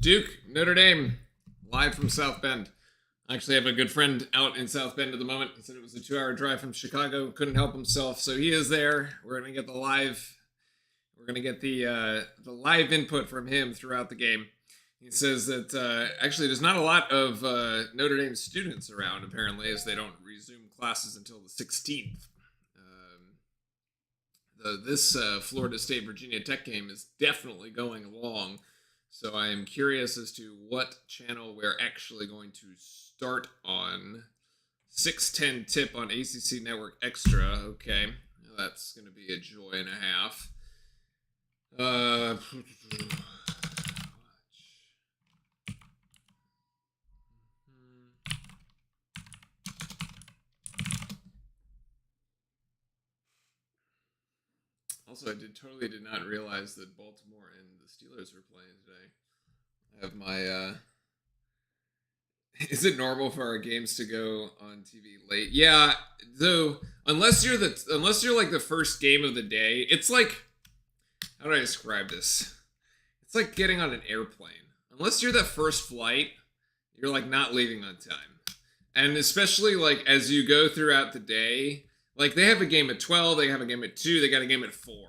Duke, Notre Dame, live from South Bend. I actually have a good friend out in South Bend at the moment. He said it was a 2-hour drive from Chicago. Couldn't help himself, so he is there. We're gonna get the live. We're gonna get the live input from him throughout the game. He says that actually there's not a lot of Notre Dame students around apparently, as they don't resume classes until the 16th. This Florida State Virginia Tech game is definitely going along. So I am curious as to what channel we're actually going to start on. 6:10 tip on ACC Network Extra. Okay, that's going to be a joy and a half. Also, I totally did not realize that Baltimore and the Steelers were playing today. I have my is it normal for our games to go on TV late? Yeah, though unless you're like the first game of the day, it's like, how do I describe this? It's like getting on an airplane. Unless you're the first flight, you're like not leaving on time. And especially like as you go throughout the day, like they have a game at 12, they have a game at 2, they got a game at 4.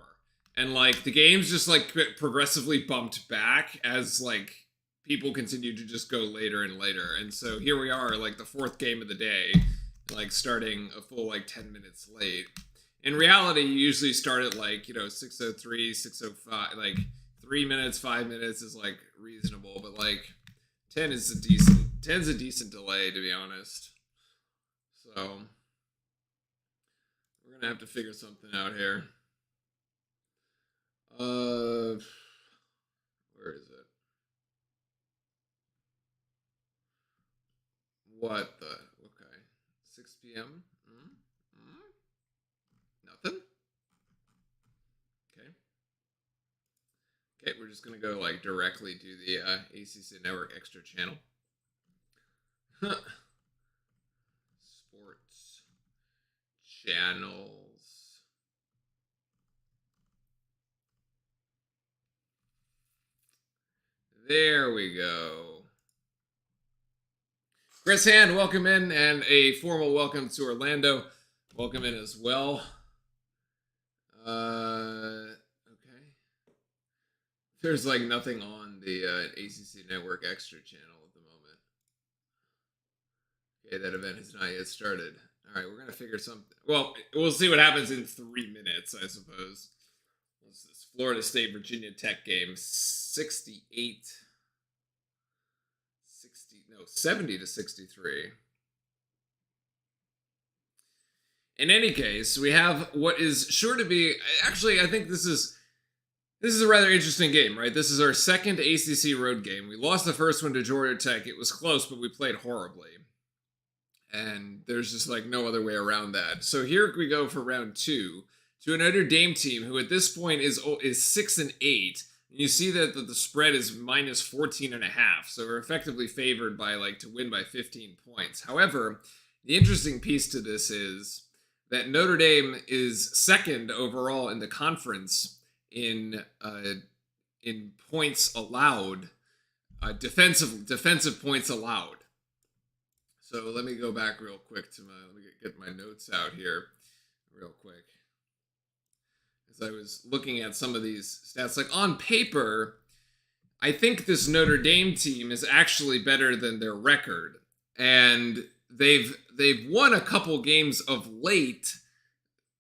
And like the game's just like progressively bumped back as like people continue to just go later and later. And so here we are, like the 4th game of the day, like starting a full like 10 minutes late. In reality, you usually start at like, 6:03, 6:05, like 3 minutes, 5 minutes is like reasonable, but like 10's a decent delay, to be honest. So we're gonna have to figure something out here. Where is it? What the? Okay. 6 p.m. Nothing? Okay. Okay, we're just going to go like directly to the ACC Network Extra channel. Sports channels. There we go. Chris Hand, welcome in, and a formal welcome to Orlando. Welcome in as well. Okay. There's like nothing on the ACC Network Extra channel at the moment. Okay, that event has not yet started. All right, we're going to figure something. Well, we'll see what happens in 3 minutes, I suppose. What's this? Florida State Virginia Tech game. 70 to 63. In any case, we have what is sure to be, actually, I think this is a rather interesting game, right? This is our second ACC road game. We lost the first one to Georgia Tech. It was close, but we played horribly. And there's just like no other way around that. So here we go for round 2 to a Notre Dame team who at this point is 6-8. You see that the spread is minus 14.5, so we're effectively favored by to win by 15 points. However, the interesting piece to this is that Notre Dame is second overall in the conference in points allowed, defensive points allowed. So let me go back real quick let me get my notes out here real quick. I was looking at some of these stats, like on paper, I think this Notre Dame team is actually better than their record, and they've won a couple games of late,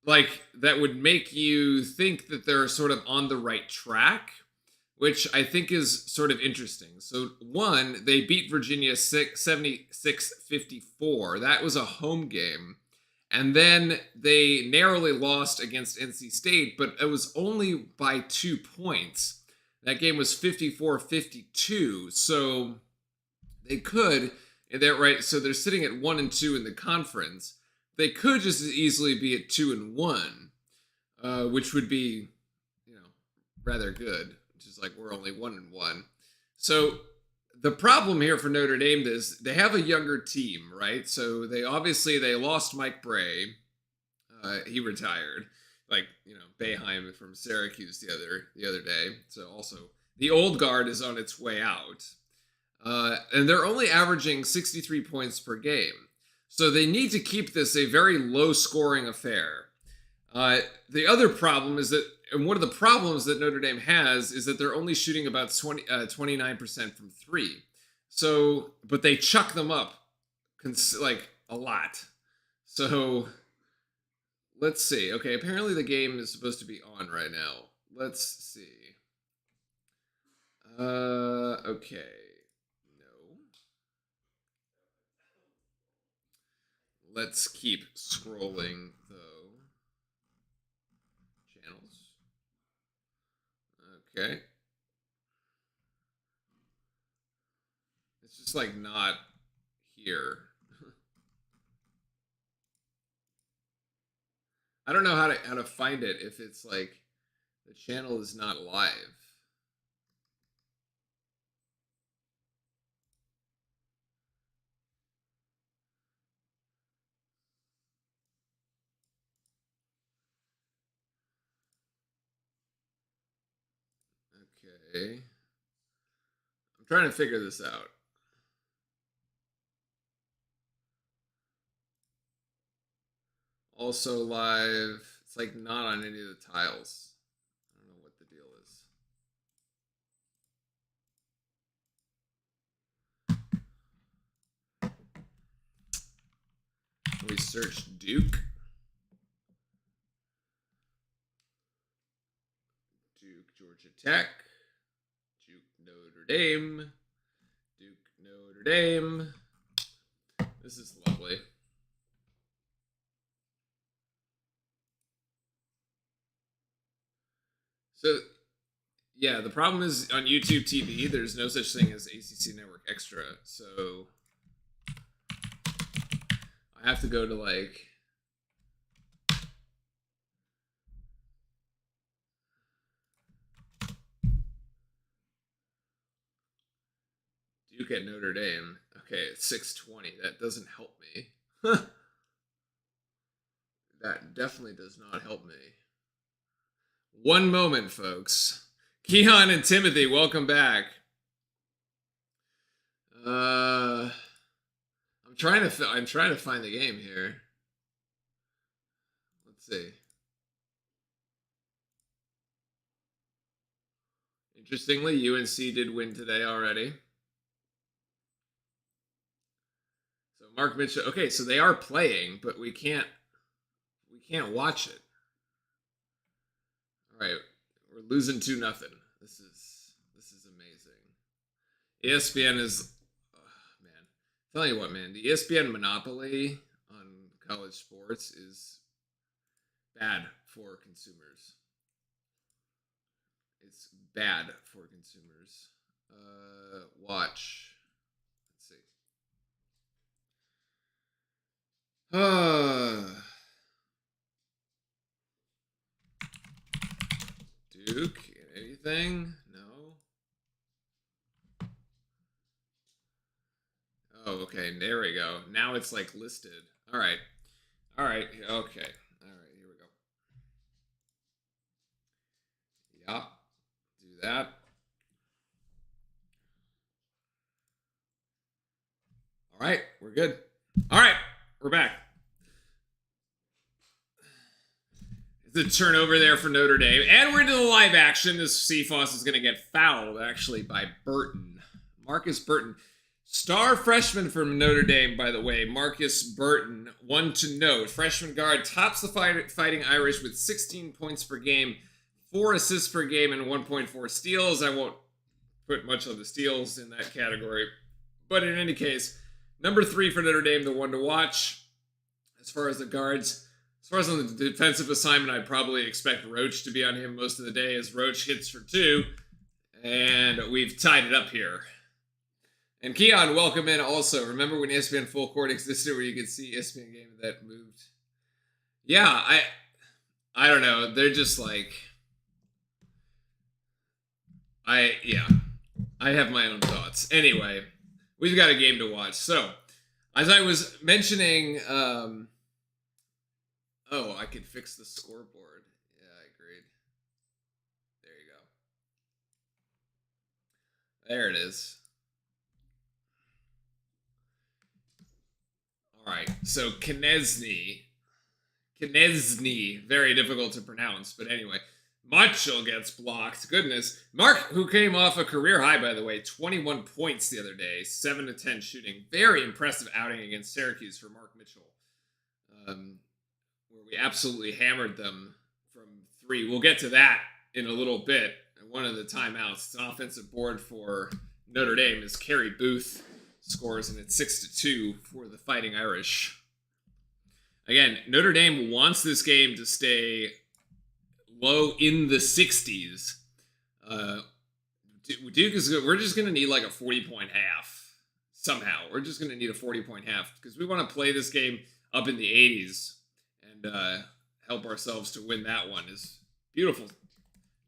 like that would make you think that they're sort of on the right track, which I think is sort of interesting. So one, they beat Virginia 76-54. That was a home game. And then they narrowly lost against NC State, but it was only by 2 points. That game was 54-52. So they could, right? So they're sitting at 1-2 in the conference. They could just as easily be at 2-1, which would be, rather good. Which is like we're only 1-1. So the problem here for Notre Dame is they have a younger team, right? So they lost Mike Bray. He retired. Boeheim from Syracuse the other day. So also the old guard is on its way out. And they're only averaging 63 points per game. So they need to keep this a very low scoring affair. The other problem is that, and one of the problems that Notre Dame has is that they're only shooting about 29% from three. So, but they chuck them up like a lot. So let's see. Okay, apparently the game is supposed to be on right now. Let's see. Okay. No. Let's keep scrolling though. Channels. Okay. It's just like not here. I don't know how to find it if it's like the channel is not live. Okay. I'm trying to figure this out. Also live. It's like not on any of the tiles. I don't know what the deal is. We search Duke. Duke, Georgia Tech. Duke, Notre Dame. Duke, Notre Dame. This is lovely. So, yeah, the problem is on YouTube TV, there's no such thing as ACC Network Extra. So, I have to go to like Duke at Notre Dame. Okay, it's 620. That doesn't help me. That definitely does not help me. One moment, folks. Keon and Timothy, welcome back. I'm trying to find the game here. Let's see. Interestingly, UNC did win today already. So Mark Mitchell. Okay, so they are playing, but we can't watch it. All right, we're losing 2-0. This is amazing. ESPN is, man. Tell you what, man. The ESPN monopoly on college sports is bad for consumers. It's bad for consumers. Watch. Let's see. Duke, anything? No. Oh, okay. There we go. Now it's like listed. All right. All right. Okay. All right. Here we go. Yeah. Do that. All right. We're good. All right. We're back. The turnover there for Notre Dame. And we're into the live action. This Cephas is going to get fouled, actually, by Burton. Marcus Burton. Star freshman from Notre Dame, by the way. Marcus Burton. One to note. Freshman guard tops the Fighting Irish with 16 points per game, 4 assists per game, and 1.4 steals. I won't put much on the steals in that category. But in any case, number 3 for Notre Dame, the one to watch. As far as the guards... As far as on the defensive assignment, I'd probably expect Roach to be on him most of the day as Roach hits for 2. And we've tied it up here. And Keon, welcome in also. Remember when ESPN Full Court existed where you could see ESPN game that moved? Yeah, I don't know. They're just like... I have my own thoughts. Anyway, we've got a game to watch. So, as I was mentioning... Oh, I could fix the scoreboard. Yeah, I agreed. There you go. There it is. right, so Konechny, very difficult to pronounce, but anyway. Mitchell gets blocked. Goodness. Mark, who came off a career high, by the way, 21 points the other day, 7 to 10 shooting. Very impressive outing against Syracuse for Mark Mitchell, where we absolutely hammered them from 3. We'll get to that in a little bit. One of the timeouts. It's an offensive board for Notre Dame as Kerry Booth scores, and it's 6-2 for the Fighting Irish. Again, Notre Dame wants this game to stay low in the 60s. Duke is good. We're just going to need like a 40-point half somehow. We're just going to need a 40-point half because we want to play this game up in the 80s and help ourselves to win that one. Is beautiful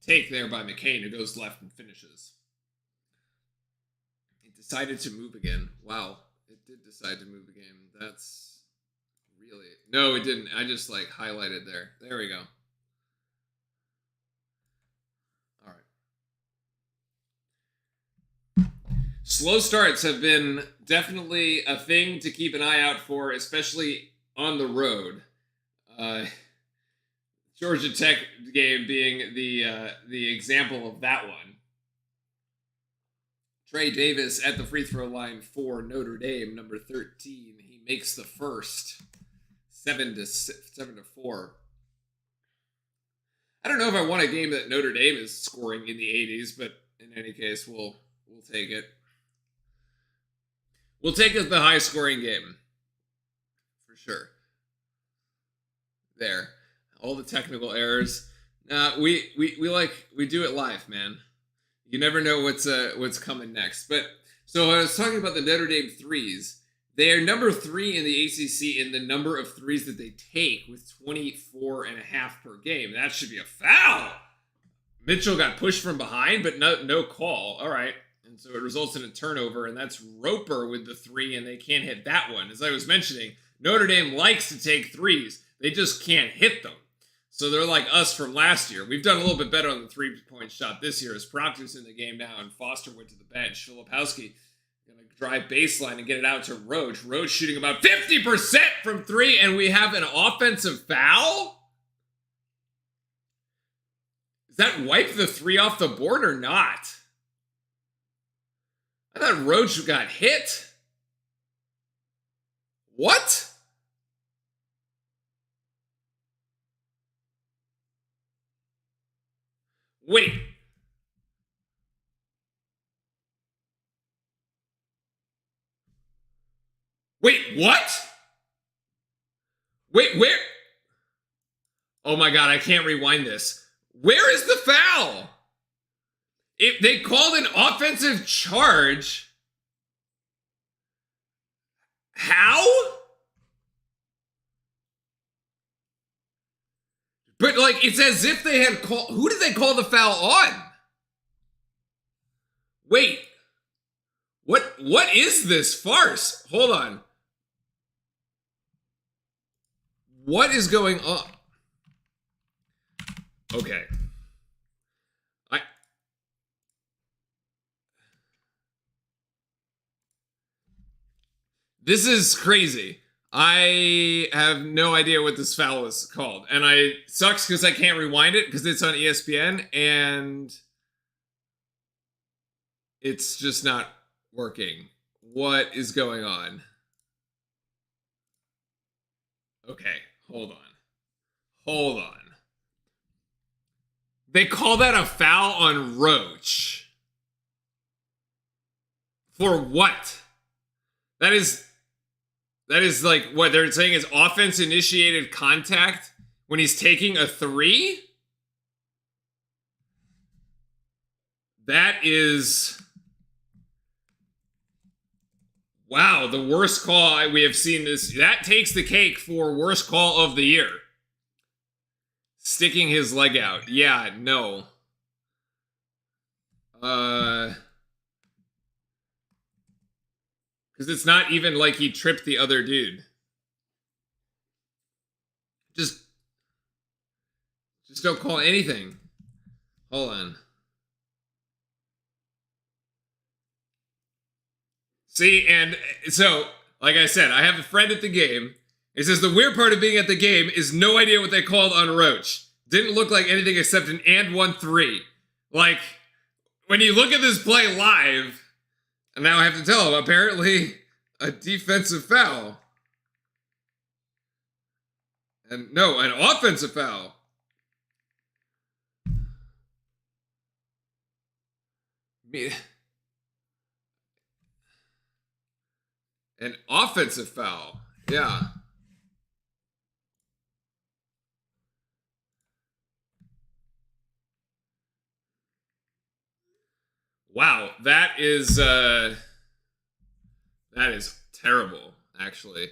take there by McCain, who goes left and finishes. It decided to move again. Wow, it did decide to move again. That's really... No, it didn't. I just like highlighted there. There we go. Slow starts have been definitely a thing to keep an eye out for, especially on the road. Georgia Tech game being the example of that one. Trey Davis at the free throw line for Notre Dame, number 13. He makes the first, 7-4. I don't know if I want a game that Notre Dame is scoring in the 80s, but in any case, we'll take it. We'll take the high-scoring game, for sure. There, all the technical errors. We do it live, man. You never know what's coming next. But so I was talking about the Notre Dame threes. They are number 3 in the ACC in the number of threes that they take, with 24.5 per game. That should be a foul. Mitchell got pushed from behind, but no call. All right. And so it results in a turnover, and that's Roper with the 3, and they can't hit that one. As I was mentioning, Notre Dame likes to take threes. They just can't hit them. So they're like us from last year. We've done a little bit better on the three-point shot this year as Proctor's in the game now, and Foster went to the bench. Filipowski going to drive baseline and get it out to Roach. Roach shooting about 50% from 3, and we have an offensive foul? Does that wipe the 3 off the board or not? I thought Roach got hit. What? Wait. Wait, what? Wait, where? Oh my God, I can't rewind this. Where is the foul? If they called an offensive charge, how? But like, it's as if they had called. Who did they call the foul on? Wait, what is this farce? Hold on. What is going on? Okay. This is crazy. I have no idea what this foul is called. And sucks because I can't rewind it because it's on ESPN and it's just not working. What is going on? Okay, hold on. They call that a foul on Roach. For what? That is like what they're saying is offense initiated contact when he's taking a 3? That is, wow, the worst call we have seen this. That takes the cake for worst call of the year. Sticking his leg out. Yeah, no. Because it's not even like he tripped the other dude. Just don't call anything. Hold on. See, and so, like I said, I have a friend at the game. He says the weird part of being at the game is no idea what they called on Roach. Didn't look like anything except an and 1-3. Like, when you look at this play live, and now I have to tell him, apparently a defensive foul. And no, an offensive foul. An offensive foul. Yeah. Wow, that is terrible, actually.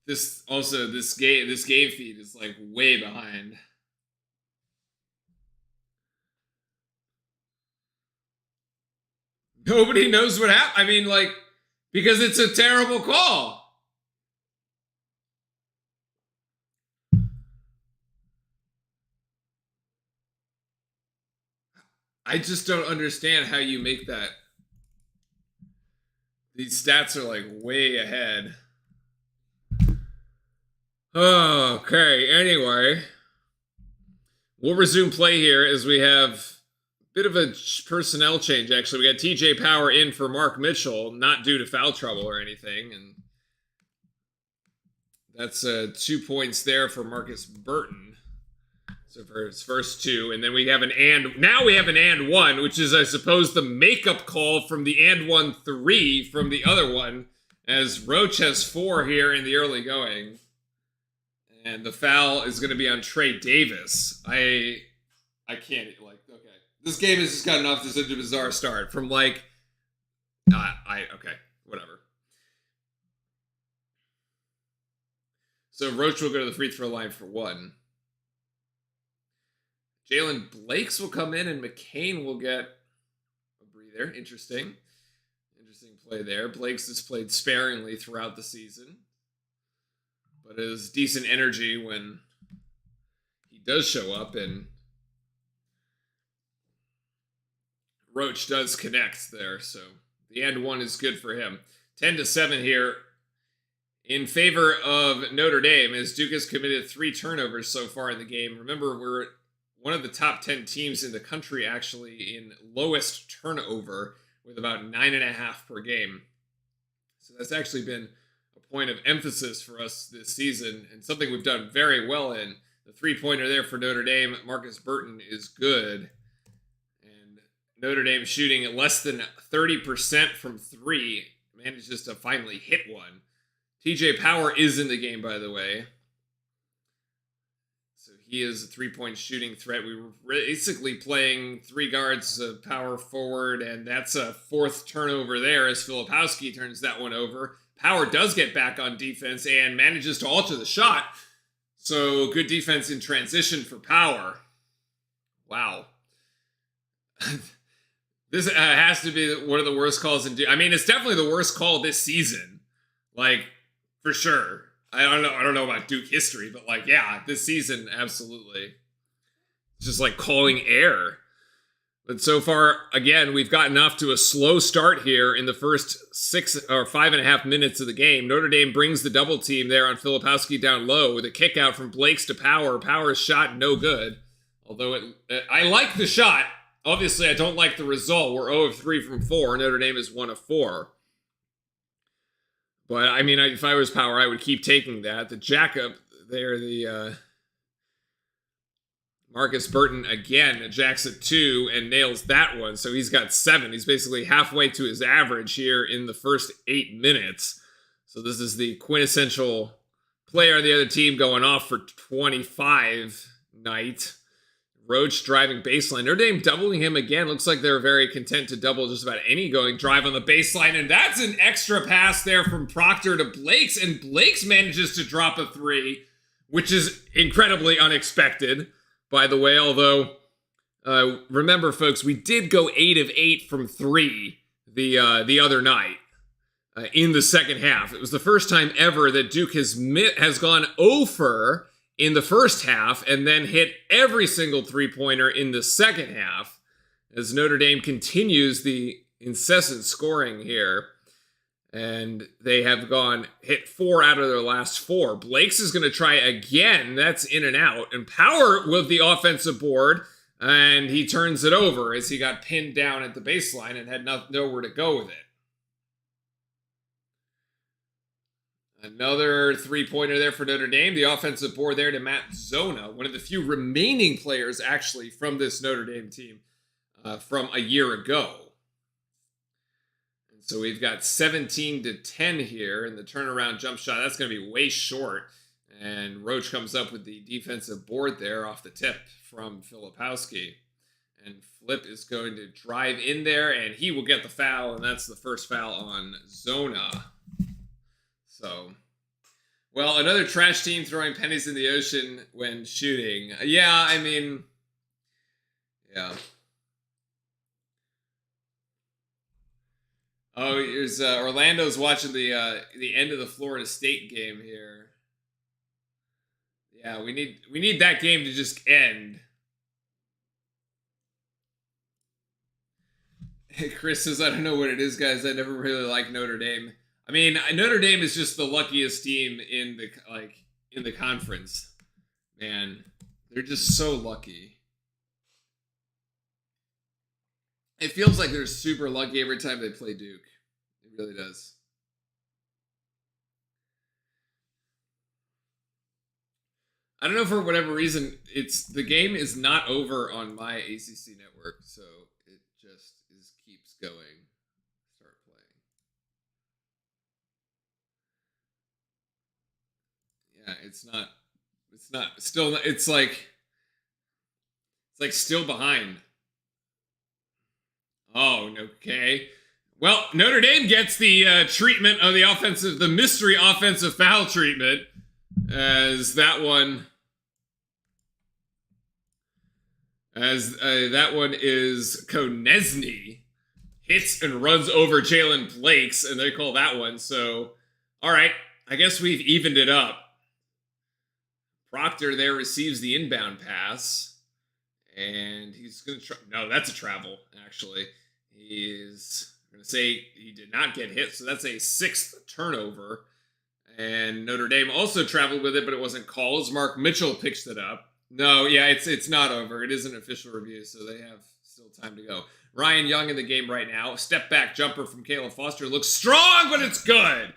This game feed is like way behind. Nobody knows what happened. I mean, like, because it's a terrible call. I just don't understand how you make that. These stats are like way ahead. Okay, anyway. We'll resume play here as we have a bit of a personnel change, actually. We got TJ Power in for Mark Mitchell, not due to foul trouble or anything. And that's 2 points there for Marcus Burton. So for his first two. And then we have now we have an and 1, which is, I suppose, the makeup call from the and 1-3 from the other one, as Roach has 4 here in the early going. And the foul is going to be on Trey Davis. I can't, like, okay. This game has just gotten off to such a bizarre start from, like, okay, whatever. So Roach will go to the free throw line for 1. Jalen Blakes will come in and McCain will get a breather. Interesting play there. Blakes has played sparingly throughout the season, but has decent energy when he does show up, and Roach does connect there, so the and 1 is good for him. 10-7 here in favor of Notre Dame, as Duke has committed 3 turnovers so far in the game. Remember, we're one of the top 10 teams in the country, actually, in lowest turnover, with about 9.5 per game. So that's actually been a point of emphasis for us this season, and something we've done very well in. The 3-pointer there for Notre Dame, Marcus Burton, is good. And Notre Dame shooting at less than 30% from 3, manages to finally hit one. TJ Power is in the game, by the way. So he is a 3-point shooting threat. We were basically playing 3 guards, power forward, and that's a 4th turnover there as Filipowski turns that one over. Power does get back on defense and manages to alter the shot. So good defense in transition for Power. Wow. This has to be one of the worst calls in Duke. I mean, it's definitely the worst call this season. Like, for sure. I don't know about Duke history, but like, yeah, this season, absolutely. It's just like calling air. But so far, again, we've gotten off to a slow start here in the first 6 or 5.5 minutes of the game. Notre Dame brings the double team there on Filipowski down low with a kick out from Blakes to Power. Power's shot, no good. Although I like the shot. Obviously, I don't like the result. We're 0 of 3 from 4. Notre Dame is 1 of 4. But, I mean, if I was Power, I would keep taking that. The jack-up there, the Marcus Burton, again, jacks at 2 and nails that one. So he's got 7. He's basically halfway to his average here in the first 8 minutes. So this is the quintessential player on the other team going off for 25 night. Roach driving baseline. Notre Dame doubling him again. Looks like they're very content to double just about any going drive on the baseline. And that's an extra pass there from Proctor to Blakes. And Blakes manages to drop a 3, which is incredibly unexpected, by the way. Although, remember, folks, we did go 8 of 8 from 3 the other night in the second half. It was the first time ever that Duke has gone over in the first half and then hit every single 3-pointer in the second half as Notre Dame continues the incessant scoring here. And they have hit 4 out of their last 4. Blake's is going to try again. That's in and out. And Power with the offensive board. And he turns it over as he got pinned down at the baseline and had nowhere to go with it. Another 3-pointer there for Notre Dame. The offensive board there to Matt Zona, one of the few remaining players actually from this Notre Dame team from a year ago. And so we've got 17-10 here, and the turnaround jump shot, that's going to be way short. And Roach comes up with the defensive board there off the tip from Filipowski. And Flip is going to drive in there, and he will get the foul, and that's the first foul on Zona. So, well, another trash team throwing pennies in the ocean when shooting. Yeah, I mean, yeah. Oh, here's Orlando's watching the end of the Florida State game here. Yeah, we need that game to just end. Chris says, I don't know what it is, guys. I never really liked Notre Dame. I mean, Notre Dame is just the luckiest team in the conference. Man, they're just so lucky. It feels like they're super lucky every time they play Duke. It really does. I don't know, for whatever reason, the game is not over on my ACC network, so it just keeps going. Start playing. Yeah, it's like still behind. Oh, okay. Well, Notre Dame gets the treatment of the mystery offensive foul treatment, as that one is Konechny hits and runs over Jalen Blakes, and they call that one. So, all right, I guess we've evened it up. Proctor there receives the inbound pass, and he's going to try. No, that's a travel, actually. He's going to say he did not get hit, so that's a 6th turnover. And Notre Dame also traveled with it, but it wasn't called, as Mark Mitchell picks it up. No, yeah, it's not over. It is an official review, so they have still time to go. Ryan Young in the game right now. Step back jumper from Caleb Foster. Looks strong, but it's good.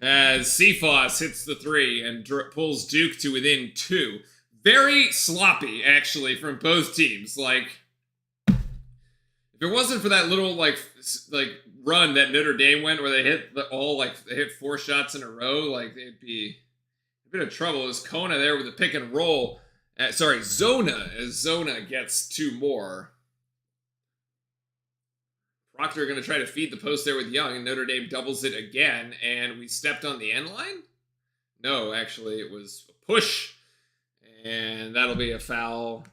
As Cephas hits the 3 and pulls Duke to within 2. Very sloppy, actually, from both teams. Like, if it wasn't for that little like run that Notre Dame went, where they hit 4 shots in a row, like they'd be a bit of trouble. As Kona there with the pick and roll. Zona, as Zona gets 2 more. Proctor going to try to feed the post there with Young, and Notre Dame doubles it again, and we stepped on the end line? No, actually, it was a push, and that'll be a foul,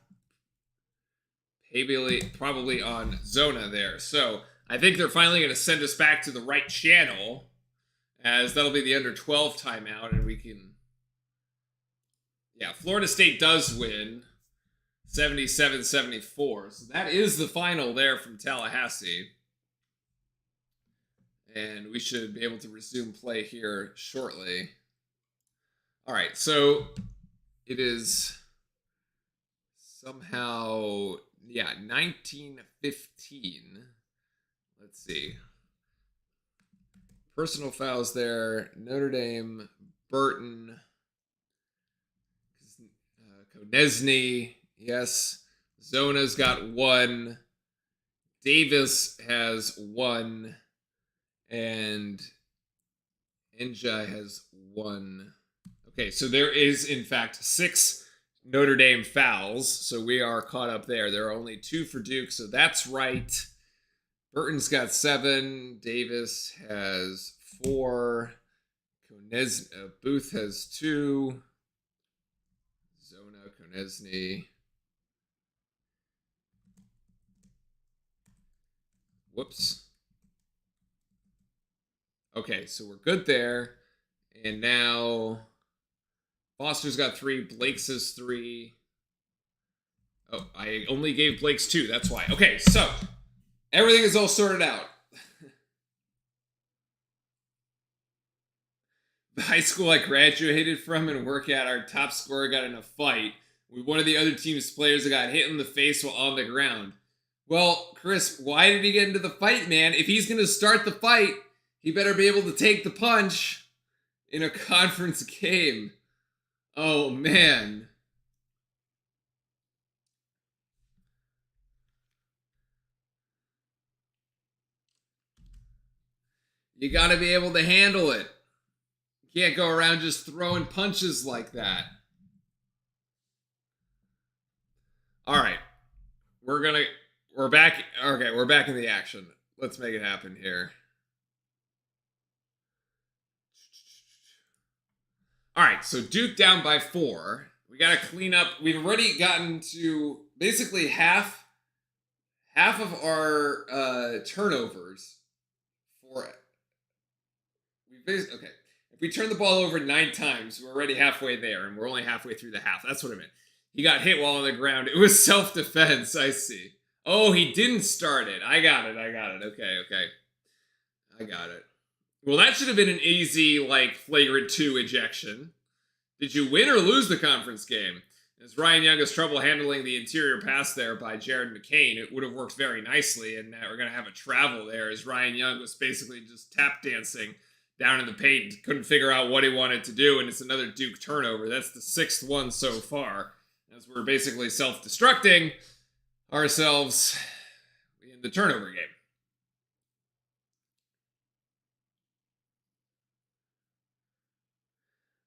probably on Zona there. So I think they're finally going to send us back to the right channel, as that'll be the under 12 timeout, and we can... Yeah, Florida State does win 77-74. So that is the final there from Tallahassee. And we should be able to resume play here shortly. All right, so it is somehow, 19-15. Let's see. Personal fouls there. Notre Dame, Burton, Konechny, yes. Zona's got 1. Davis has 1. And Enja has 1. Okay, so there is, in fact, 6 Notre Dame fouls. So we are caught up there. There are only 2 for Duke, so that's right. Burton's got 7. Davis has 4. Booth has 2. Konechny. Whoops. Okay, so we're good there. And now Foster's got 3. Blake's has 3. Oh, I only gave Blake's 2. That's why. Okay, so everything is all sorted out. the high school I graduated from and work at, our top scorer got in a fight with one of the other team's players that got hit in the face while on the ground. Well, Chris, why did he get into the fight, man? If he's going to start the fight, he better be able to take the punch in a conference game. Oh, man. You got to be able to handle it. You can't go around just throwing punches like that. All right. We're back. Okay, we're back in the action. Let's make it happen here. All right, so Duke down by 4. We got to clean up. We've already gotten to basically half of our turnovers for it. Okay. If we turn the ball over 9 times, we're already halfway there, and we're only halfway through the half. That's what I meant. He got hit while on the ground. It was self-defense, I see. Oh, he didn't start it. I got it. Okay. I got it. Well, that should have been an easy, flagrant 2 ejection. Did you win or lose the conference game? As Ryan Young has trouble handling the interior pass there by Jared McCain, it would have worked very nicely, and now we're going to have a travel there as Ryan Young was basically just tap dancing down in the paint, couldn't figure out what he wanted to do, and it's another Duke turnover. That's the 6th one so far, as we're basically self-destructing ourselves in the turnover game.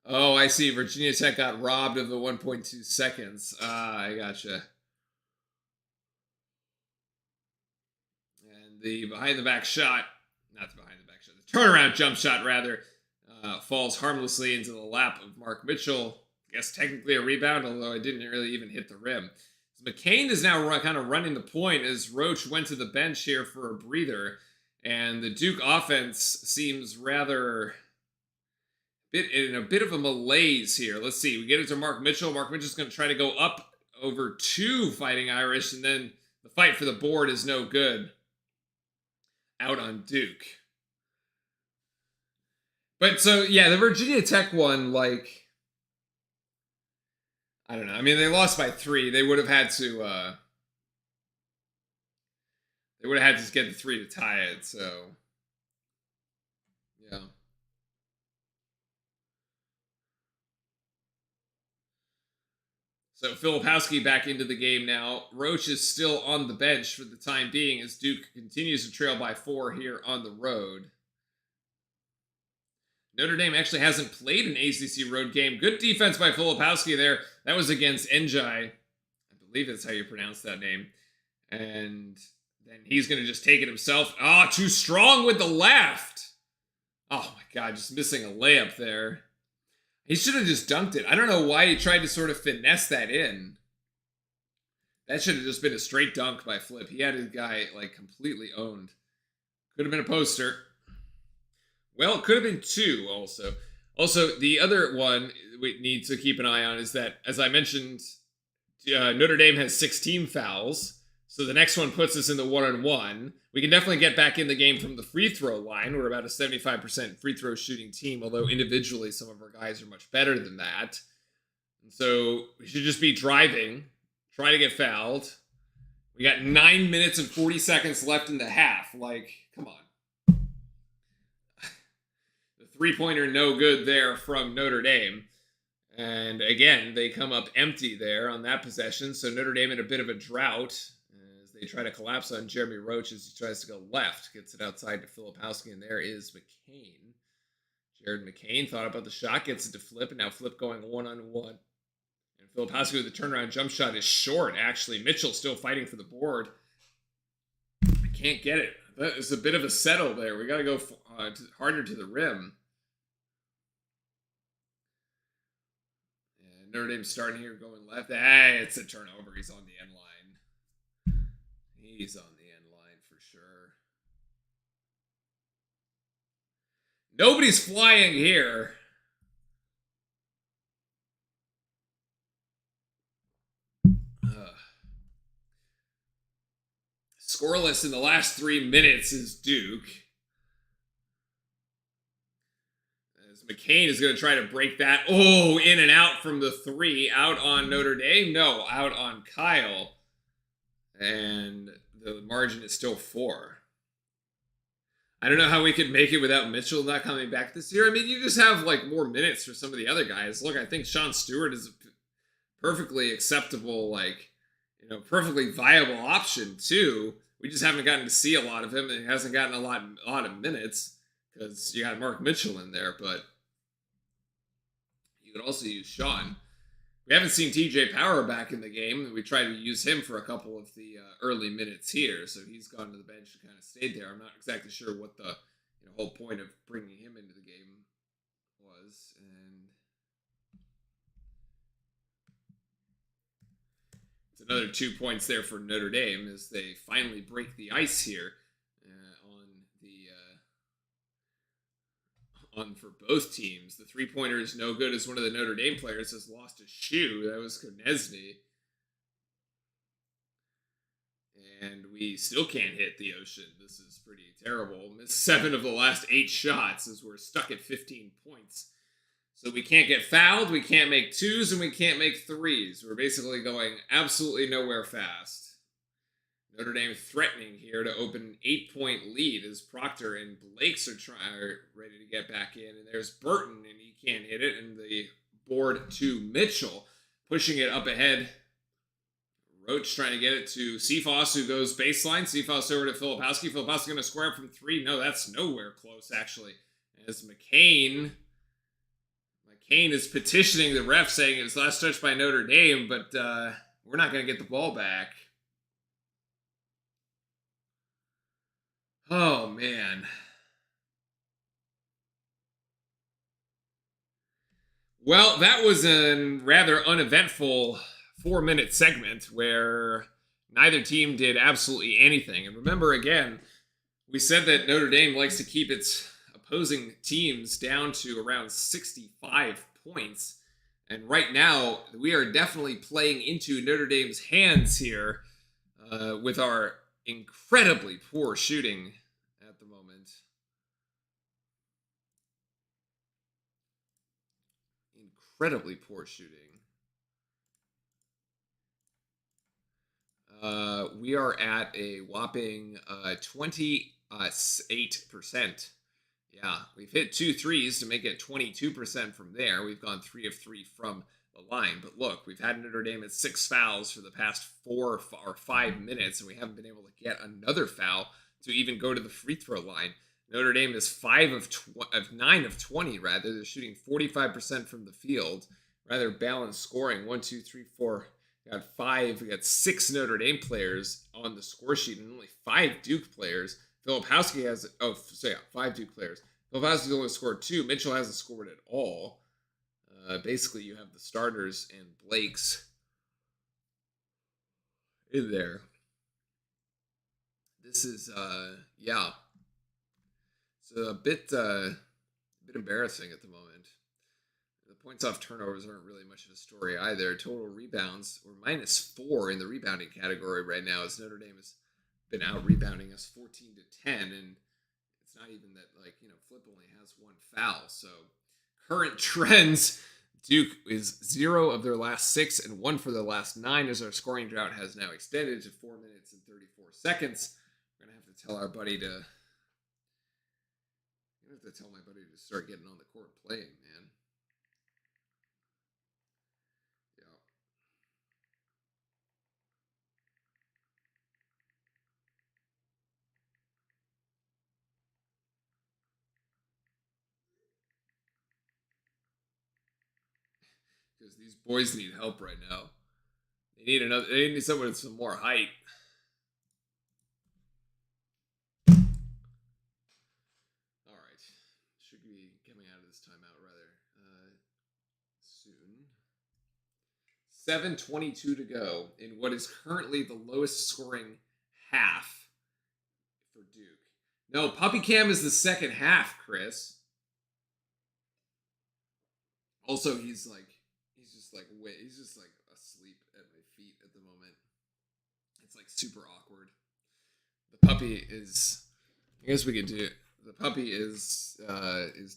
Oh, I see. Virginia Tech got robbed of the 1.2 seconds. I gotcha. And the behind-the-back shot, not the behind-the-back shot, the turnaround jump shot, rather, falls harmlessly into the lap of Mark Mitchell. I guess technically a rebound, although it didn't really even hit the rim. So McCain is now kind of running the point as Roach went to the bench here for a breather. And the Duke offense seems rather in a bit of a malaise here. Let's see. We get it to Mark Mitchell. Mark Mitchell's going to try to go up over 2 Fighting Irish, and then the fight for the board is no good. Out on Duke. But so, yeah, the Virginia Tech one, I don't know. I mean, they lost by 3. They would have had to, get the 3 to tie it, so, yeah. So Filipowski back into the game now. Roach is still on the bench for the time being as Duke continues to trail by 4 here on the road. Notre Dame actually hasn't played an ACC road game. Good defense by Filipowski there. That was against Njai. I believe that's how you pronounce that name. And then he's going to just take it himself. Too strong with the left. Oh my God, just missing a layup there. He should have just dunked it. I don't know why he tried to sort of finesse that in. That should have just been a straight dunk by Flip. He had his guy, completely owned. Could have been a poster. Well, it could have been 2 also. Also, the other one we need to keep an eye on is that, as I mentioned, Notre Dame has 16 fouls. So the next one puts us in the 1-on-1. We can definitely get back in the game from the free throw line. We're about a 75% free throw shooting team, although individually some of our guys are much better than that. And so we should just be driving, try to get fouled. We got 9 minutes and 40 seconds left in the half. Come on. The three-pointer no good there from Notre Dame. And again, they come up empty there on that possession. So Notre Dame in a bit of a drought. They try to collapse on Jeremy Roach as he tries to go left. Gets it outside to Filipowski, and there is McCain. Jared McCain thought about the shot, gets it to Flip, and now Flip going 1-on-1. And Filipowski with the turnaround jump shot is short, actually. Mitchell still fighting for the board. I can't get it. That is a bit of a settle there. We got to go harder to the rim. And Notre Dame starting here going left. Hey, it's a turnover. He's on the end line. He's on the end line for sure. Nobody's flying here. Scoreless in the last 3 minutes is Duke. As McCain is going to try to break that. Oh, in and out from the 3. Out on Notre Dame? No, out on Kyle. And the margin is still 4. I don't know how we could make it without Mitchell not coming back this year. I mean, you just have like more minutes for some of the other guys. Look, I think Sean Stewart is a perfectly acceptable, like, perfectly viable option too. We just haven't gotten to see a lot of him, and he hasn't gotten a lot of minutes because you got Mark Mitchell in there. But you could also use Sean. We haven't seen TJ Power back in the game. We tried to use him for a couple of the early minutes here, so he's gone to the bench and kind of stayed there. I'm not exactly sure what the whole point of bringing him into the game was. And it's another 2 points there for Notre Dame as they finally break the ice here on for both teams. The 3-pointer is no good as one of the Notre Dame players has lost his shoe. That was Konechny. And we still can't hit the ocean. This is pretty terrible. Missed 7 of the last 8 shots as we're stuck at 15 points. So we can't get fouled, we can't make 2s, and we can't make 3s. We're basically going absolutely nowhere fast. Notre Dame threatening here to open an 8-point lead as Proctor and Blakes are ready to get back in. And there's Burton, and he can't hit it. And the board to Mitchell, pushing it up ahead. Roach trying to get it to Cephas, who goes baseline. Cephas over to Filipowski. Filipowski going to square up from 3. No, that's nowhere close, actually. As McCain is petitioning the ref, saying it was last touched by Notre Dame, but we're not going to get the ball back. Oh, man. Well, that was a rather uneventful 4-minute segment where neither team did absolutely anything. And remember, again, we said that Notre Dame likes to keep its opposing teams down to around 65 points. And right now, we are definitely playing into Notre Dame's hands here with our incredibly poor shooting at the moment. Incredibly poor shooting. We are at a whopping 28%. Yeah, we've hit 2 threes to make it 22% from there. We've gone 3 of 3 from the line. But look, we've had Notre Dame at 6 fouls for the past 4 or 5 minutes, and we haven't been able to get another foul to even go to the free throw line. Notre Dame is 9 of 20, rather. They're shooting 45% from the field. Rather balanced scoring. 1, 2, 3, 4. We got 5. We got 6 Notre Dame players on the score sheet and only 5 Duke players. Filipowski has 5 Duke players. Filipowski's only scored 2. Mitchell hasn't scored at all. Basically, you have the starters and Blakes in there. This is it's a bit embarrassing at the moment. The points off turnovers aren't really much of a story either. Total rebounds, we're -4 in the rebounding category right now, as Notre Dame has been out rebounding us 14-10, and it's not even that, Flip only has 1 foul. So current trends, Duke is 0 of their last 6 and 1 for their last 9, as our scoring drought has now extended to 4 minutes and 34 seconds. We're gonna have to tell my buddy to start getting on the court playing, man. Because these boys need help right now. They need someone with some more height. All right. Should be coming out of this timeout rather soon. 7:22 to go in what is currently the lowest scoring half for Duke. No, Puppy Cam is the second half, Chris. Also, he's just asleep at my feet at the moment. It's super awkward. The puppy is, I guess we could do it. The puppy is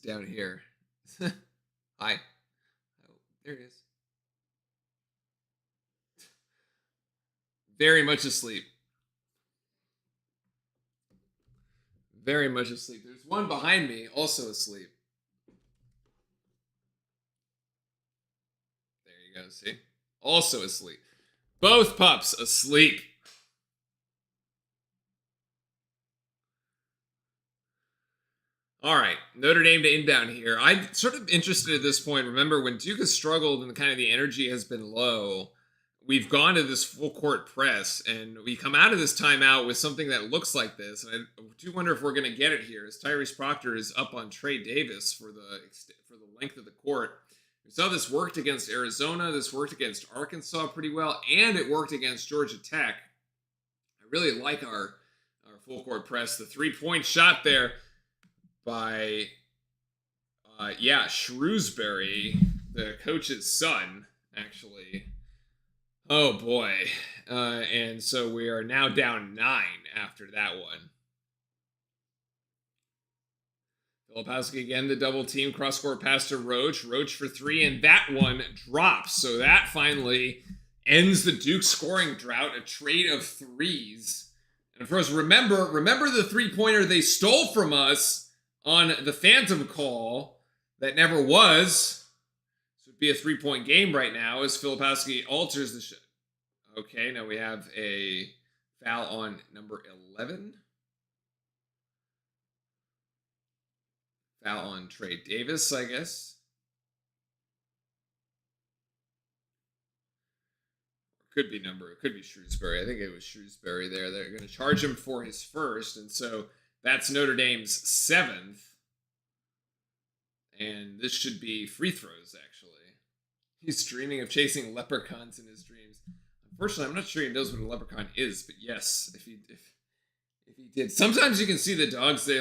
down here Hi. Oh, there he is. Very much asleep. Very much asleep. There's one behind me, also asleep. There you go. See? Also asleep. Both pups asleep. All right, Notre Dame to inbound here. I'm sort of interested at this point. Remember, when Duke has struggled and kind of the energy has been low, we've gone to this full court press, and we come out of this timeout with something that looks like this. And I do wonder if we're going to get it here, as Tyrese Proctor is up on Trey Davis for the length of the court. We saw this worked against Arizona. This worked against Arkansas pretty well, and it worked against Georgia Tech. I really like our full court press. The 3-point shot there by Shrewsbury, the coach's son, actually. Oh boy. And so we are now down 9 after that one. Filipowski again, the double team, cross court pass to Roach. Roach for 3, and that one drops. So that finally ends the Duke scoring drought, a trade of 3s. And of course, remember the 3-pointer they stole from us on the Phantom call that never was. So it'd be a 3-point game right now as Filipowski alters the shot. Okay, now we have a foul on number 11. Foul on Trey Davis, I guess. It could be Shrewsbury. I think it was Shrewsbury there. They're going to charge him for his first, and so that's Notre Dame's 7th. And this should be free throws, actually. He's dreaming of chasing leprechauns in his dreams. Unfortunately, I'm not sure he knows what a leprechaun is, but yes, if he did. Sometimes you can see the dogs, they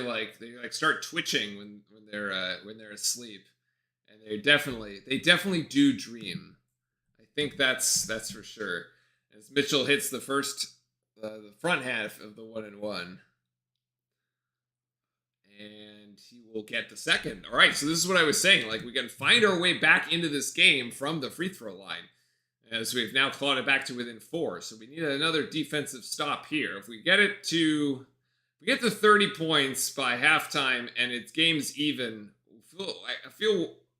start twitching when they're asleep. And they definitely do dream. I think that's for sure. As Mitchell hits the front half of the 1-and-1. And he will get the second. All right, so this is what I was saying. Like, we can find our way back into this game from the free throw line, as we've now clawed it back to within 4. So we need another defensive stop here. If we get to 30 points by halftime and it's game's even,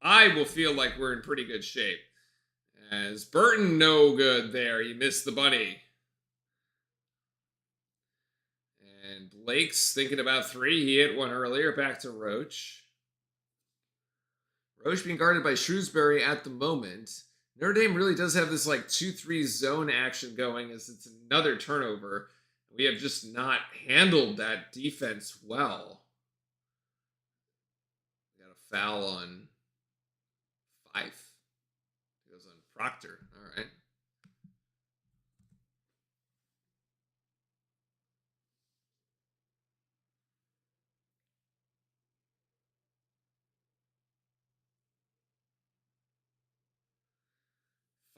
I will feel like we're in pretty good shape. As Burton, no good there. He missed the bunny. And Blake's thinking about 3. He hit one earlier. Back to Roach. Roach being guarded by Shrewsbury at the moment. Notre Dame really does have this 2-3 zone action going, as it's another turnover. We have just not handled that defense well. We got a foul on Fife. It goes on Proctor. All right.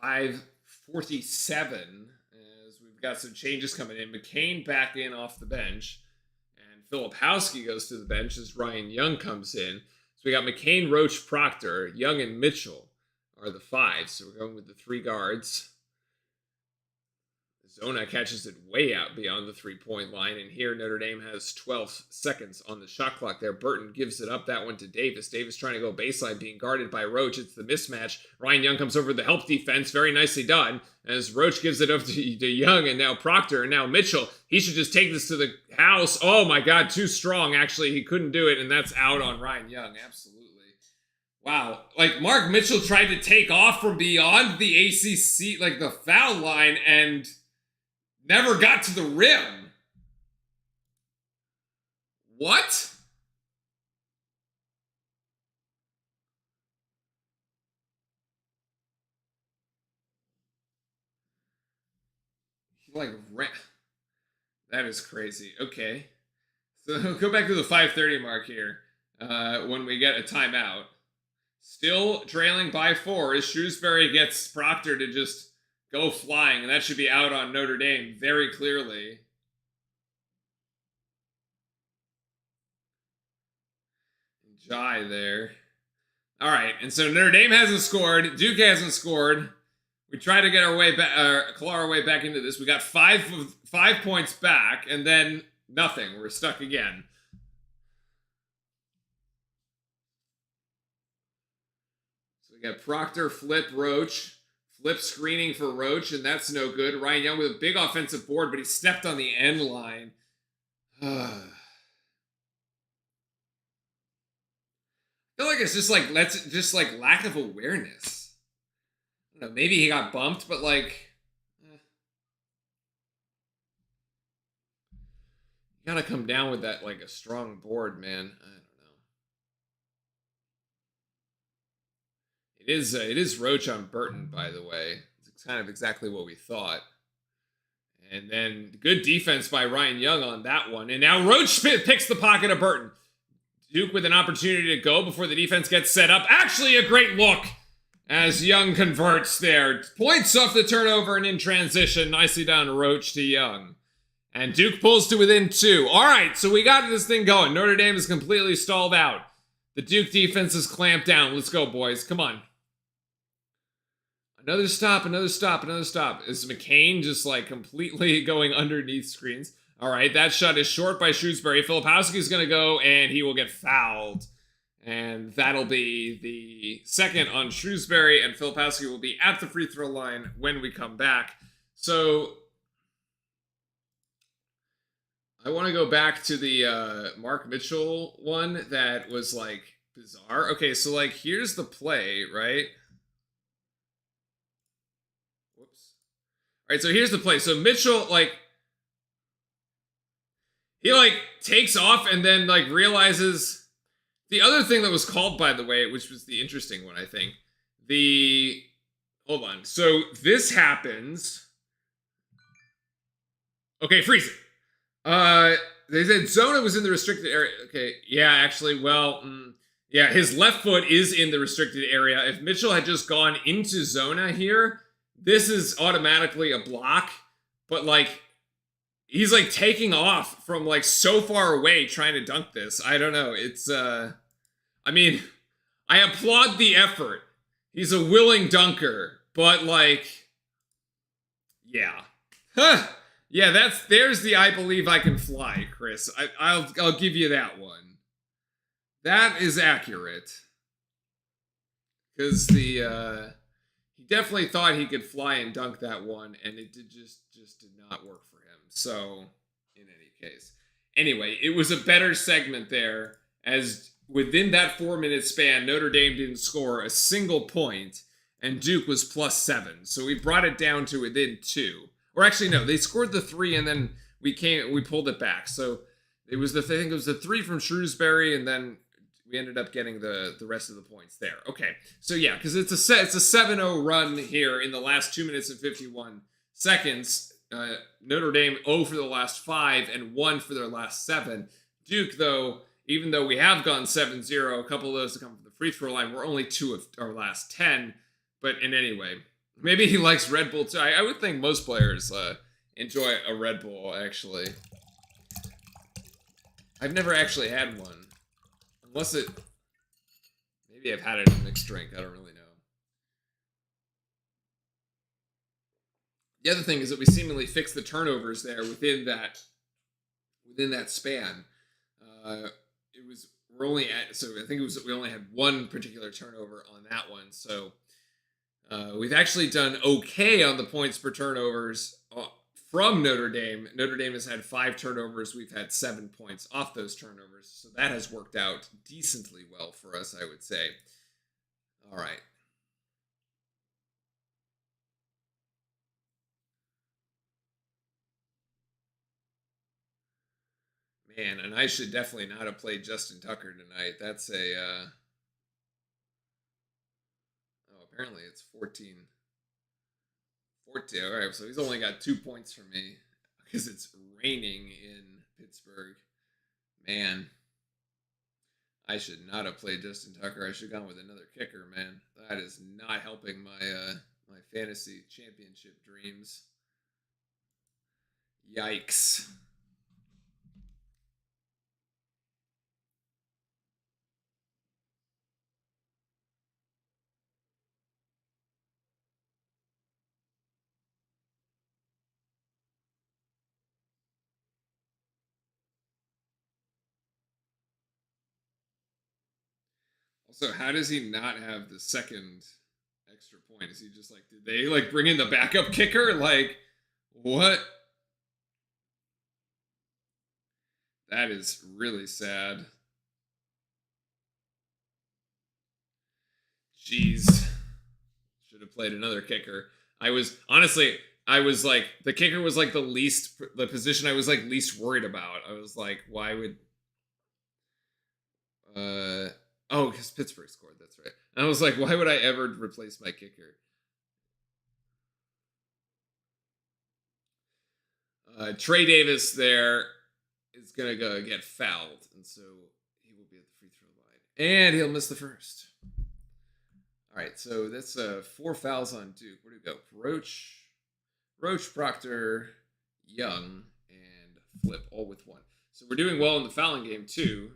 .547 as we've got some changes coming in. McCain back in off the bench, and Filipowski goes to the bench as Ryan Young comes in. So we got McCain, Roach, Proctor, Young, and Mitchell are the 5. So we're going with the 3 guards. Zona catches it way out beyond the 3-point line, and here Notre Dame has 12 seconds on the shot clock there. Burton gives it up, that one to Davis. Davis trying to go baseline, being guarded by Roach. It's the mismatch. Ryan Young comes over the help defense. Very nicely done, as Roach gives it up to Young, and now Proctor, and now Mitchell. He should just take this to the house. Oh my God, too strong. Actually, he couldn't do it, and that's out on Ryan Young. Absolutely. Wow. Mark Mitchell tried to take off from beyond the ACC, the foul line, and never got to the rim. What? That is crazy. Okay. So go back to the 5:30 mark here when we get a timeout. Still trailing by 4 as Shrewsbury gets Proctor to just go flying, and that should be out on Notre Dame very clearly. Jai there. All right, and so Notre Dame hasn't scored. Duke hasn't scored. We try to get our way back, claw our way back into this. We got 5 points back, and then nothing. We're stuck again. So we got Proctor, Flip, Roach. Flip screening for Roach, and that's no good. Ryan Young with a big offensive board, but he stepped on the end line. I feel like it's just like lack of awareness. I don't know, maybe he got bumped, but like, you gotta come down with that like a strong board, man. I don't know. It is Roach on Burton, by the way. It's kind of exactly what we thought. And then good defense by Ryan Young on that one. And now Roach picks the pocket of Burton. Duke with an opportunity to go before the defense gets set up. Actually, a great look as Young converts there. Points off the turnover and in transition. Nicely done, Roach to Young. And Duke pulls to within 2. All right, so we got this thing going. Notre Dame is completely stalled out. The Duke defense is clamped down. Let's go, boys. Come on. Another stop, another stop, another stop. Is McCain just like completely going underneath screens? All right, that shot is short by Shrewsbury. Filipowski's going to go, and he will get fouled. And that'll be the second on Shrewsbury, and Filipowski will be at the free throw line when we come back. So I want to go back to the Mark Mitchell one that was like bizarre. Okay, so like here's the play, right? Whoops. All right, so here's the play. So Mitchell, like, he like takes off and then like realizes the other thing that was called, by the way, which was the interesting one, I think. Hold on. So this happens. Okay, freeze it. They said Zona was in the restricted area. Okay, yeah, actually, well, yeah, his left foot is in the restricted area. If Mitchell had just gone into Zona here, this is automatically a block. But like, he's like taking off from like so far away trying to dunk this. I don't know. It's I mean, I applaud the effort. He's a willing dunker, but like, yeah. Huh. Yeah, there's the I believe I can fly, Chris. I'll give you that one. That is accurate. Cuz he definitely thought he could fly and dunk that one, and it just did not work for him. So, in any case. Anyway, it was a better segment there, as within that 4-minute span, Notre Dame didn't score a single point, and Duke was +7. So we brought it down to within 2. Or actually, no, they scored the 3, and then we pulled it back. So I think it was the 3 from Shrewsbury, and then we ended up getting the rest of the points there. Okay, so yeah, because it's a 7-0 run here in the last 2 minutes and 51 seconds. Notre Dame 0 for the last 5 and 1 for their last 7. Duke, though, even though we have gone 7-0, a couple of those to come from the free throw line, we're only 2 of our last 10. But in any way, maybe he likes Red Bull too. I would think most players enjoy a Red Bull, actually. I've never actually had one. Unless maybe I've had it in a mixed drink. I don't really know. The other thing is that we seemingly fixed the turnovers there within that span. We only had one particular turnover on that one. So we've actually done okay on the points per turnovers from Notre Dame. Notre Dame has had 5 turnovers. We've had 7 points off those turnovers. So that has worked out decently well for us, I would say. All right. Man, and I should definitely not have played Justin Tucker tonight. That's apparently it's 14. All right, so he's only got 2 points for me because it's raining in Pittsburgh. Man, I should not have played Justin Tucker. I should have gone with another kicker, man. That is not helping my my fantasy championship dreams. Yikes. Also, how does he not have the second extra point? Is he just like, did they like bring in the backup kicker? Like, what? That is really sad. Jeez. Should have played another kicker. I was honestly, I was like, the kicker was like the position I was like least worried about. I was like, why would, oh, because Pittsburgh scored. That's right. And I was like, why would I ever replace my kicker? Trey Davis there is gonna go get fouled, and so he will be at the free throw line, and he'll miss the first. All right, so that's 4 fouls on Duke. Where do we go? Roach, Proctor, Young, and Flip, all with 1. So we're doing well in the fouling game too.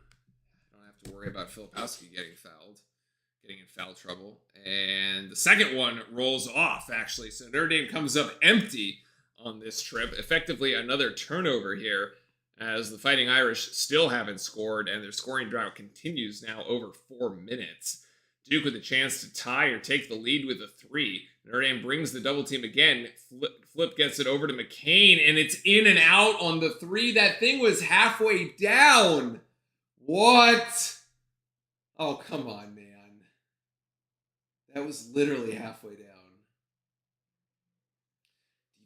I don't have to worry about Filipowski getting in foul trouble. And the second one rolls off, actually. So Notre Dame comes up empty on this trip. Effectively another turnover here, as the Fighting Irish still haven't scored, and their scoring drought continues now over 4 minutes. Duke with a chance to tie or take the lead with a 3. Notre Dame brings the double team again. Flip gets it over to McCain, and it's in and out on the 3. That thing was halfway down. What? Oh, come on, man. That was literally halfway down.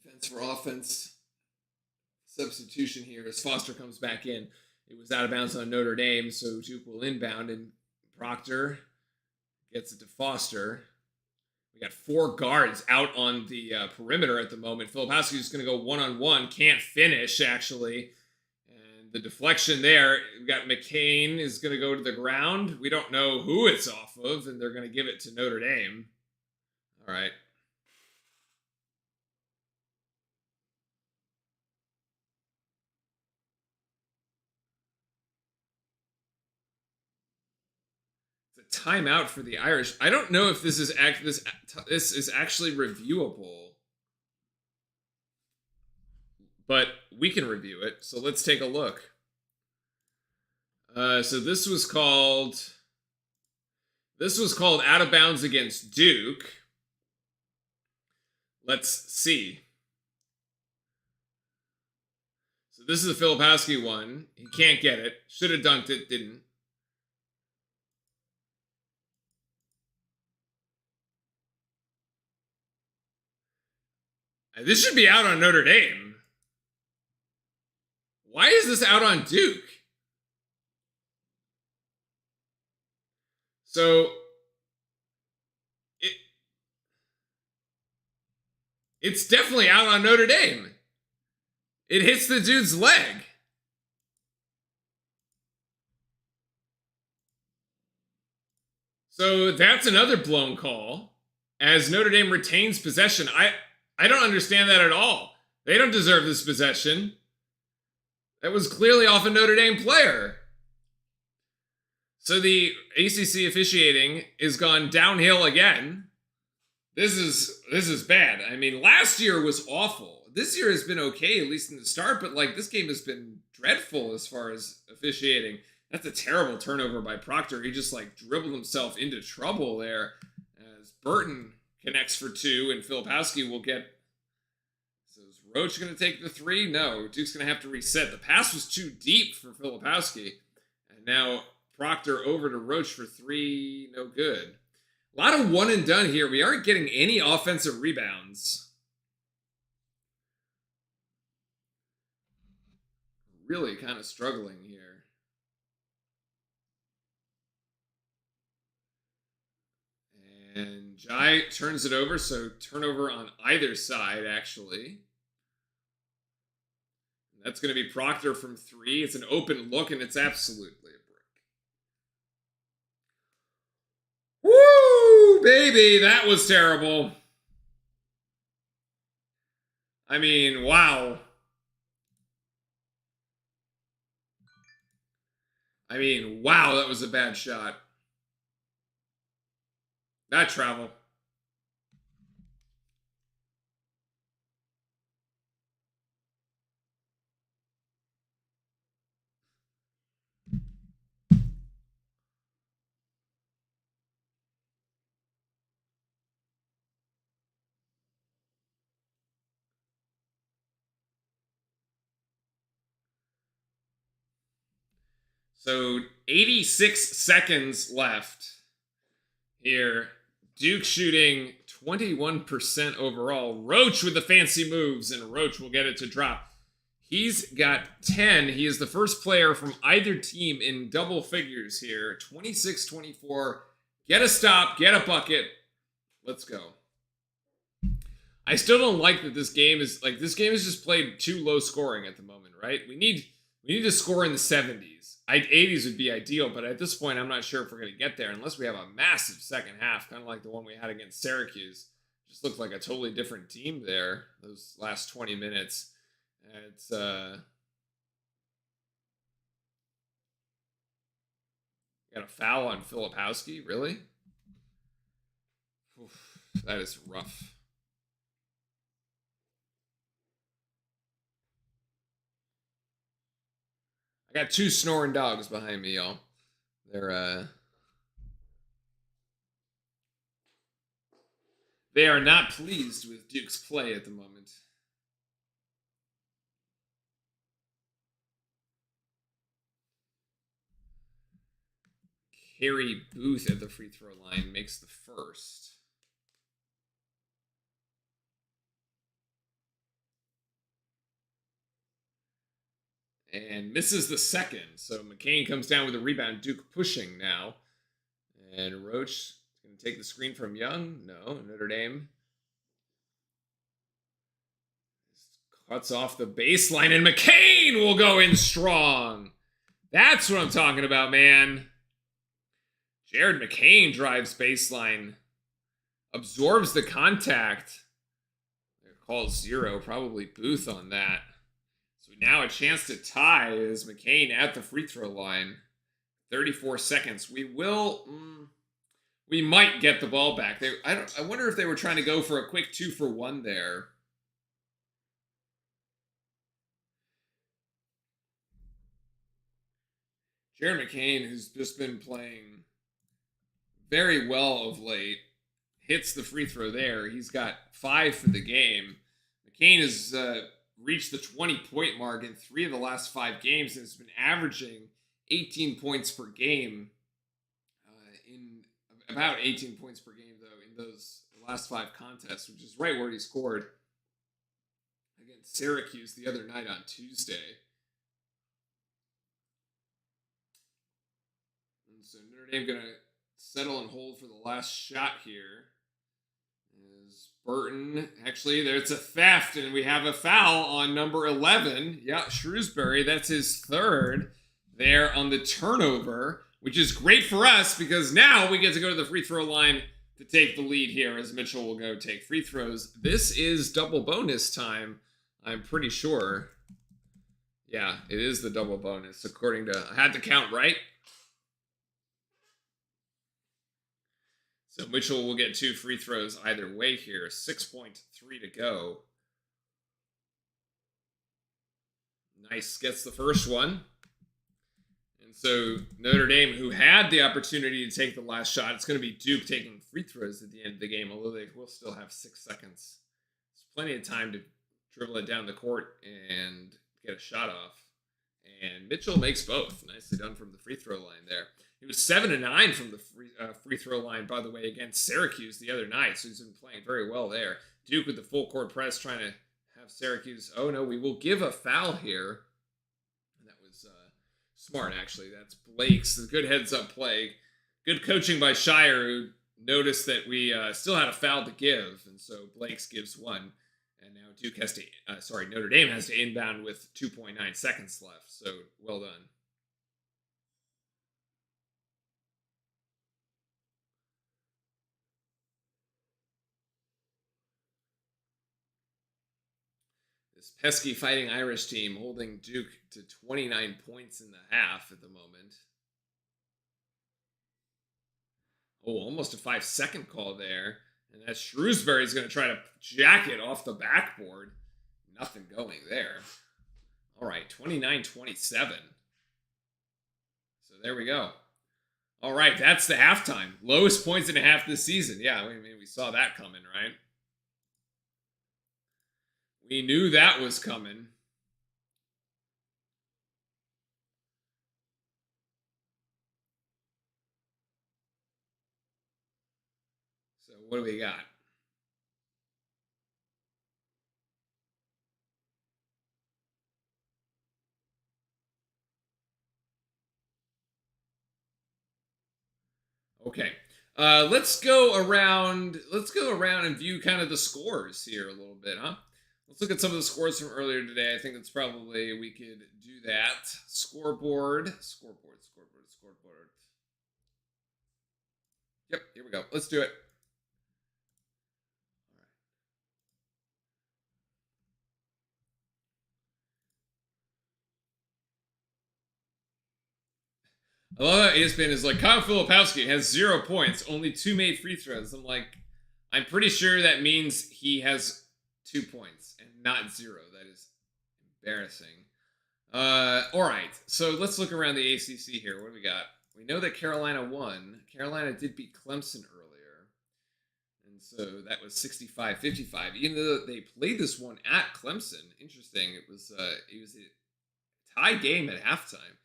Defense for offense. Substitution here as Foster comes back in. It was out of bounds on Notre Dame, so Duke will inbound, and Proctor gets it to Foster. We got 4 guards out on the perimeter at the moment. Filipowski is going to go one-on-one. Can't finish, actually. And the deflection there, we got McCain is going to go to the ground. We don't know who it's off of, and they're going to give it to Notre Dame. All right. It's a timeout for the Irish. I don't know if this is actually reviewable, but we can review it. So let's take a look. So this was called out of bounds against Duke. Let's see. So this is a Filipowski one. He can't get it. Should have dunked it, didn't. This should be out on Notre Dame. Why is this out on Duke? So it's definitely out on Notre Dame. It hits the dude's leg. So that's another blown call, as Notre Dame retains possession. I don't understand that at all. They don't deserve this possession. That was clearly off a Notre Dame player. So the ACC officiating is gone downhill again. This is bad. I mean, last year was awful. This year has been okay, at least in the start, but like this game has been dreadful as far as officiating. That's a terrible turnover by Proctor. He just like dribbled himself into trouble there, as Burton connects for 2, and Filipowski will get. So is Roach going to take the 3? No, Duke's going to have to reset. The pass was too deep for Filipowski, and now Proctor over to Roach for 3. No good. A lot of one and done here. We aren't getting any offensive rebounds. Really kind of struggling here. And Jai turns it over, so turnover on either side, actually. That's going to be Proctor from 3. It's an open look, and it's absolutely a brick. Woo, baby, that was terrible. I mean, wow. I mean, wow, that was a bad shot. That travel. So 86 seconds left here. Duke shooting 21% overall. Roach with the fancy moves, and Roach will get it to drop. He's got 10. He is the first player from either team in double figures here. 26-24. Get a stop, get a bucket. Let's go. I still don't like that this game is just played too low scoring at the moment, right? We need to score in the 70s. 80s would be ideal, but at this point, I'm not sure if we're going to get there unless we have a massive second half, kind of like the one we had against Syracuse. Just looked like a totally different team there, those last 20 minutes. It's, got a foul on Filipowski, really? Oof, that is rough. I got two snoring dogs behind me, y'all. They are not pleased with Duke's play at the moment. Harry Booth at the free throw line makes the first. And misses the second. So McCain comes down with a rebound. Duke pushing now. And Roach is going to take the screen from Young. No, Notre Dame cuts off the baseline, and McCain will go in strong. That's what I'm talking about, man. Jared McCain drives baseline. Absorbs the contact. Calls 0. Probably Booth on that. So now a chance to tie is McCain at the free throw line. 34 seconds. We might get the ball back. I wonder if they were trying to go for a quick 2-for-1 there. Jared McCain, who's just been playing very well of late, hits the free throw there. He's got 5 for the game. McCain has reached the 20-point mark in 3 of the last 5 games and has been averaging 18 points per game. About 18 points per game, though, in those last 5 contests, which is right where he scored against Syracuse the other night on Tuesday. And so Notre Dame going to settle and hold for the last shot here. Is Burton. Actually, there's a theft, and we have a foul on number 11. Yeah, Shrewsbury. That's his 3rd there on the turnover, which is great for us because now we get to go to the free throw line to take the lead here as Mitchell will go take free throws. This is double bonus time, I'm pretty sure. Yeah, it is the double bonus, according to... I had to count right. So Mitchell will get 2 free throws either way here. 6.3 to go. Nice, gets the first one. And so Notre Dame, who had the opportunity to take the last shot, it's going to be Duke taking free throws at the end of the game, although they will still have 6 seconds. There's plenty of time to dribble it down the court and get a shot off. And Mitchell makes both. Nicely done from the free throw line there. He was 7-9 from the free throw line, by the way, against Syracuse the other night. So he's been playing very well there. Duke with the full court press, trying to have Syracuse. Oh no, we will give a foul here. And that was smart, actually. That's Blake's. The good heads up play. Good coaching by Shire, who noticed that we still had a foul to give, and so Blake's gives one. And now Duke has to, Notre Dame has to inbound with 2.9 seconds left. So well done. This pesky Fighting Irish team holding Duke to 29 points in the half at the moment. Oh, almost a 5-second call there. And that Shrewsbury is going to try to jack it off the backboard. Nothing going there. All right, 29-27. So there we go. All right, that's the halftime. Lowest points in a half this season. Yeah, I mean, we saw that coming, right? We knew that was coming. So what do we got? Okay. Let's go around. Let's go around and view kind of the scores here a little bit, huh? Let's look at some of the scores from earlier today. I think it's probably we could do that. Scoreboard. Yep, here we go. Let's do it. I love that ESPN is like, Kyle Filipowski has 0 points, only 2 made free throws. I'm like, I'm pretty sure that means he has 2 points and not 0. That is embarrassing. All right, so let's look around the ACC here. What do we got? We know that Carolina won. Carolina did beat Clemson earlier, and so that was 65-55. Even though they played this one at Clemson, interesting. It was a tie game at halftime.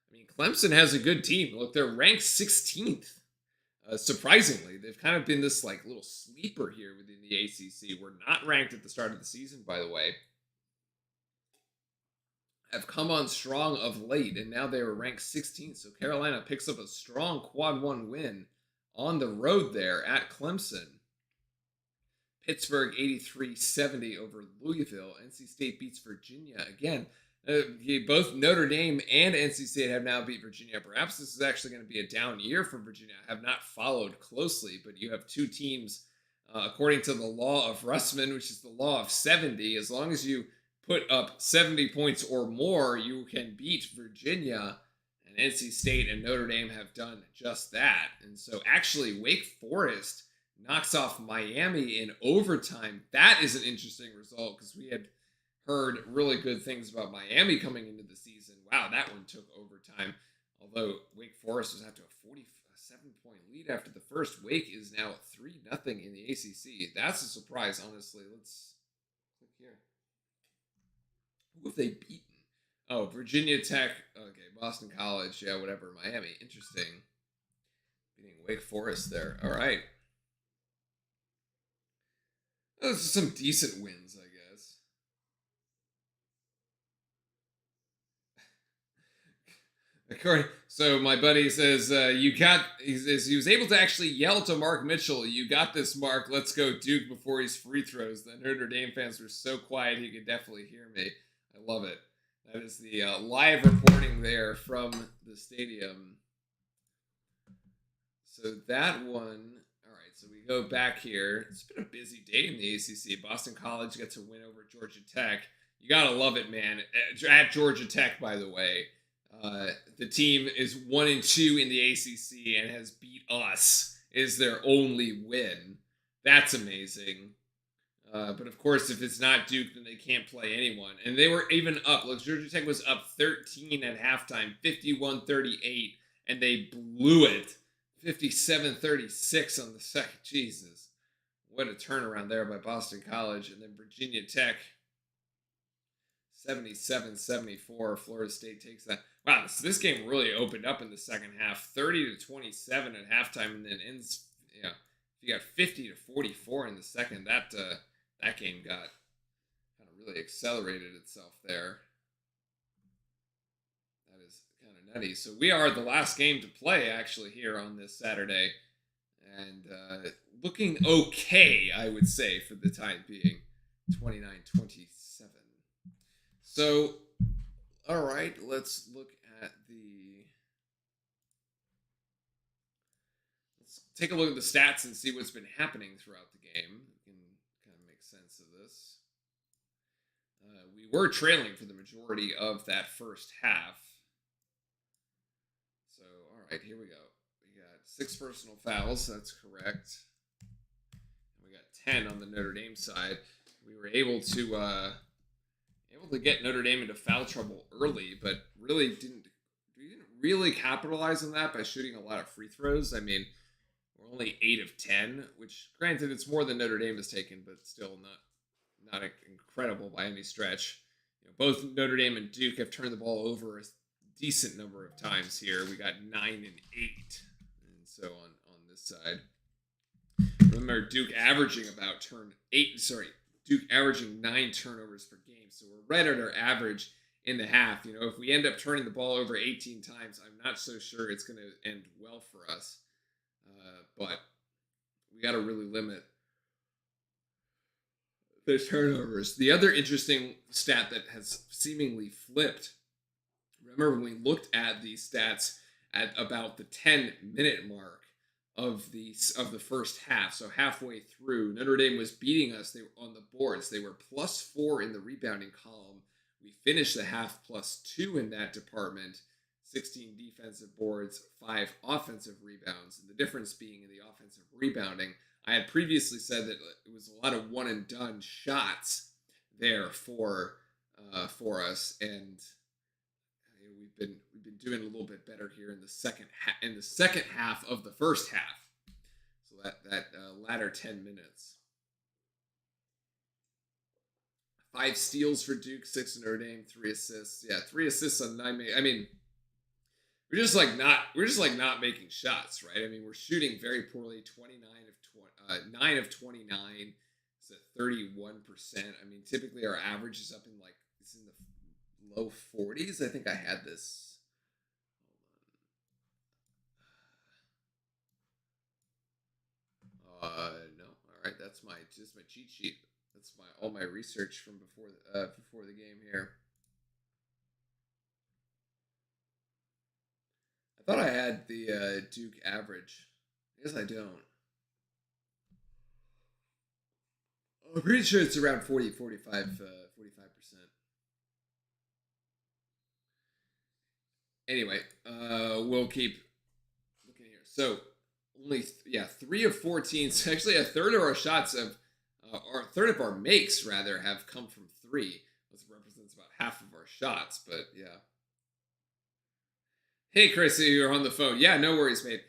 I mean, Clemson has a good team. Look, they're ranked 16th. Surprisingly, they've kind of been this like little sleeper here within the ACC. We're not ranked at the start of the season, by the way. Have come on strong of late, and now they were ranked 16th. So Carolina picks up a strong quad one win on the road there at Clemson. Pittsburgh 83-70 over Louisville. NC State beats Virginia again. Both Notre Dame and NC State have now beat Virginia. Perhaps this is actually going to be a down year for Virginia. I have not followed closely, but you have two teams, according to the law of Russman, which is the law of 70. As long as you put up 70 points or more, you can beat Virginia. And NC State and Notre Dame have done just that. And so actually Wake Forest knocks off Miami in overtime. That is an interesting result because we had heard really good things about Miami coming into the season. Wow, that one took overtime. Although Wake Forest was after a 47-point lead after the first. Wake is now 3-0 in the ACC. That's a surprise, honestly. Let's click here. Who have they beaten? Oh, Virginia Tech. Okay, Boston College. Yeah, whatever. Miami. Interesting. Beating Wake Forest there. All right. Those are some decent wins, I guess. So my buddy says, he was able to actually yell to Mark Mitchell, "You got this, Mark. Let's go Duke," before his free throws. The Notre Dame fans were so quiet he could definitely hear me. I love it. That is the live reporting there from the stadium. So that one, all right, so we go back here. It's been a busy day in the ACC. Boston College gets a win over Georgia Tech. You got to love it, man. At Georgia Tech, by the way. The team is 1-2 in the ACC and has beat us. Is their only win. That's amazing. But of course, if it's not Duke, then they can't play anyone. And they were even up. Look, Georgia Tech was up 13 at halftime, 51-38, and they blew it, 57-36 on the second. Jesus, what a turnaround there by Boston College. And then Virginia Tech, 77-74. Florida State takes that. Wow, this game really opened up in the second half, 30-27 at halftime, and then ends. Yeah, you got 50-44 in the second. That game got kind of really accelerated itself there. That is kind of nutty. So we are the last game to play actually here on this Saturday, and looking okay, I would say, for the time being, 29-27. So, all right, let's look at let's take a look at the stats and see what's been happening throughout the game. We can kind of make sense of this. We were trailing for the majority of that first half. So, all right, here we go. We got 6 personal fouls. That's correct. And we got 10 on the Notre Dame side. We were able to get Notre Dame into foul trouble early, but we didn't really capitalize on that by shooting a lot of free throws. I mean, we're only 8 of 10, which granted it's more than Notre Dame has taken, but still not incredible by any stretch. Both Notre Dame and Duke have turned the ball over a decent number of times here. We got 9 and 8, and so on this side. Remember, Duke averaging Duke averaging 9 turnovers per game. So we're right at our average in the half. You know, if we end up turning the ball over 18 times, I'm not so sure it's going to end well for us. But we got to really limit the turnovers. The other interesting stat that has seemingly flipped. Remember when we looked at these stats at about the 10-minute mark of the first half, so halfway through, Notre Dame was beating us. They were on the boards. They were +4 in the rebounding column. We finished the half +2 in that department. 16 defensive boards, 5 offensive rebounds. And the difference being in the offensive rebounding, I had previously said that it was a lot of one and done shots there for us, and we've been doing a little bit better here in the second half of the first half. So that latter 10 minutes. 5 steals for Duke, 6 Notre Dame, 3 assists. Yeah, 3 assists on 9. I mean, we're just not making shots, right? I mean, we're shooting very poorly. 9 of 29. It's at 31%. I mean, typically our average is it's in the low 40s. I think I had this. No. All right, that's my cheat sheet. That's all my research from before the game here. I thought I had the Duke average. I guess I don't. I'm pretty sure it's around 45%. Anyway, we'll keep looking here. So only 3 of 14. So actually, a third of our shots or a third of our makes rather have come from 3. This represents about half of our shots. But yeah. Hey, Chrissy, you're on the phone. Yeah, no worries, mate.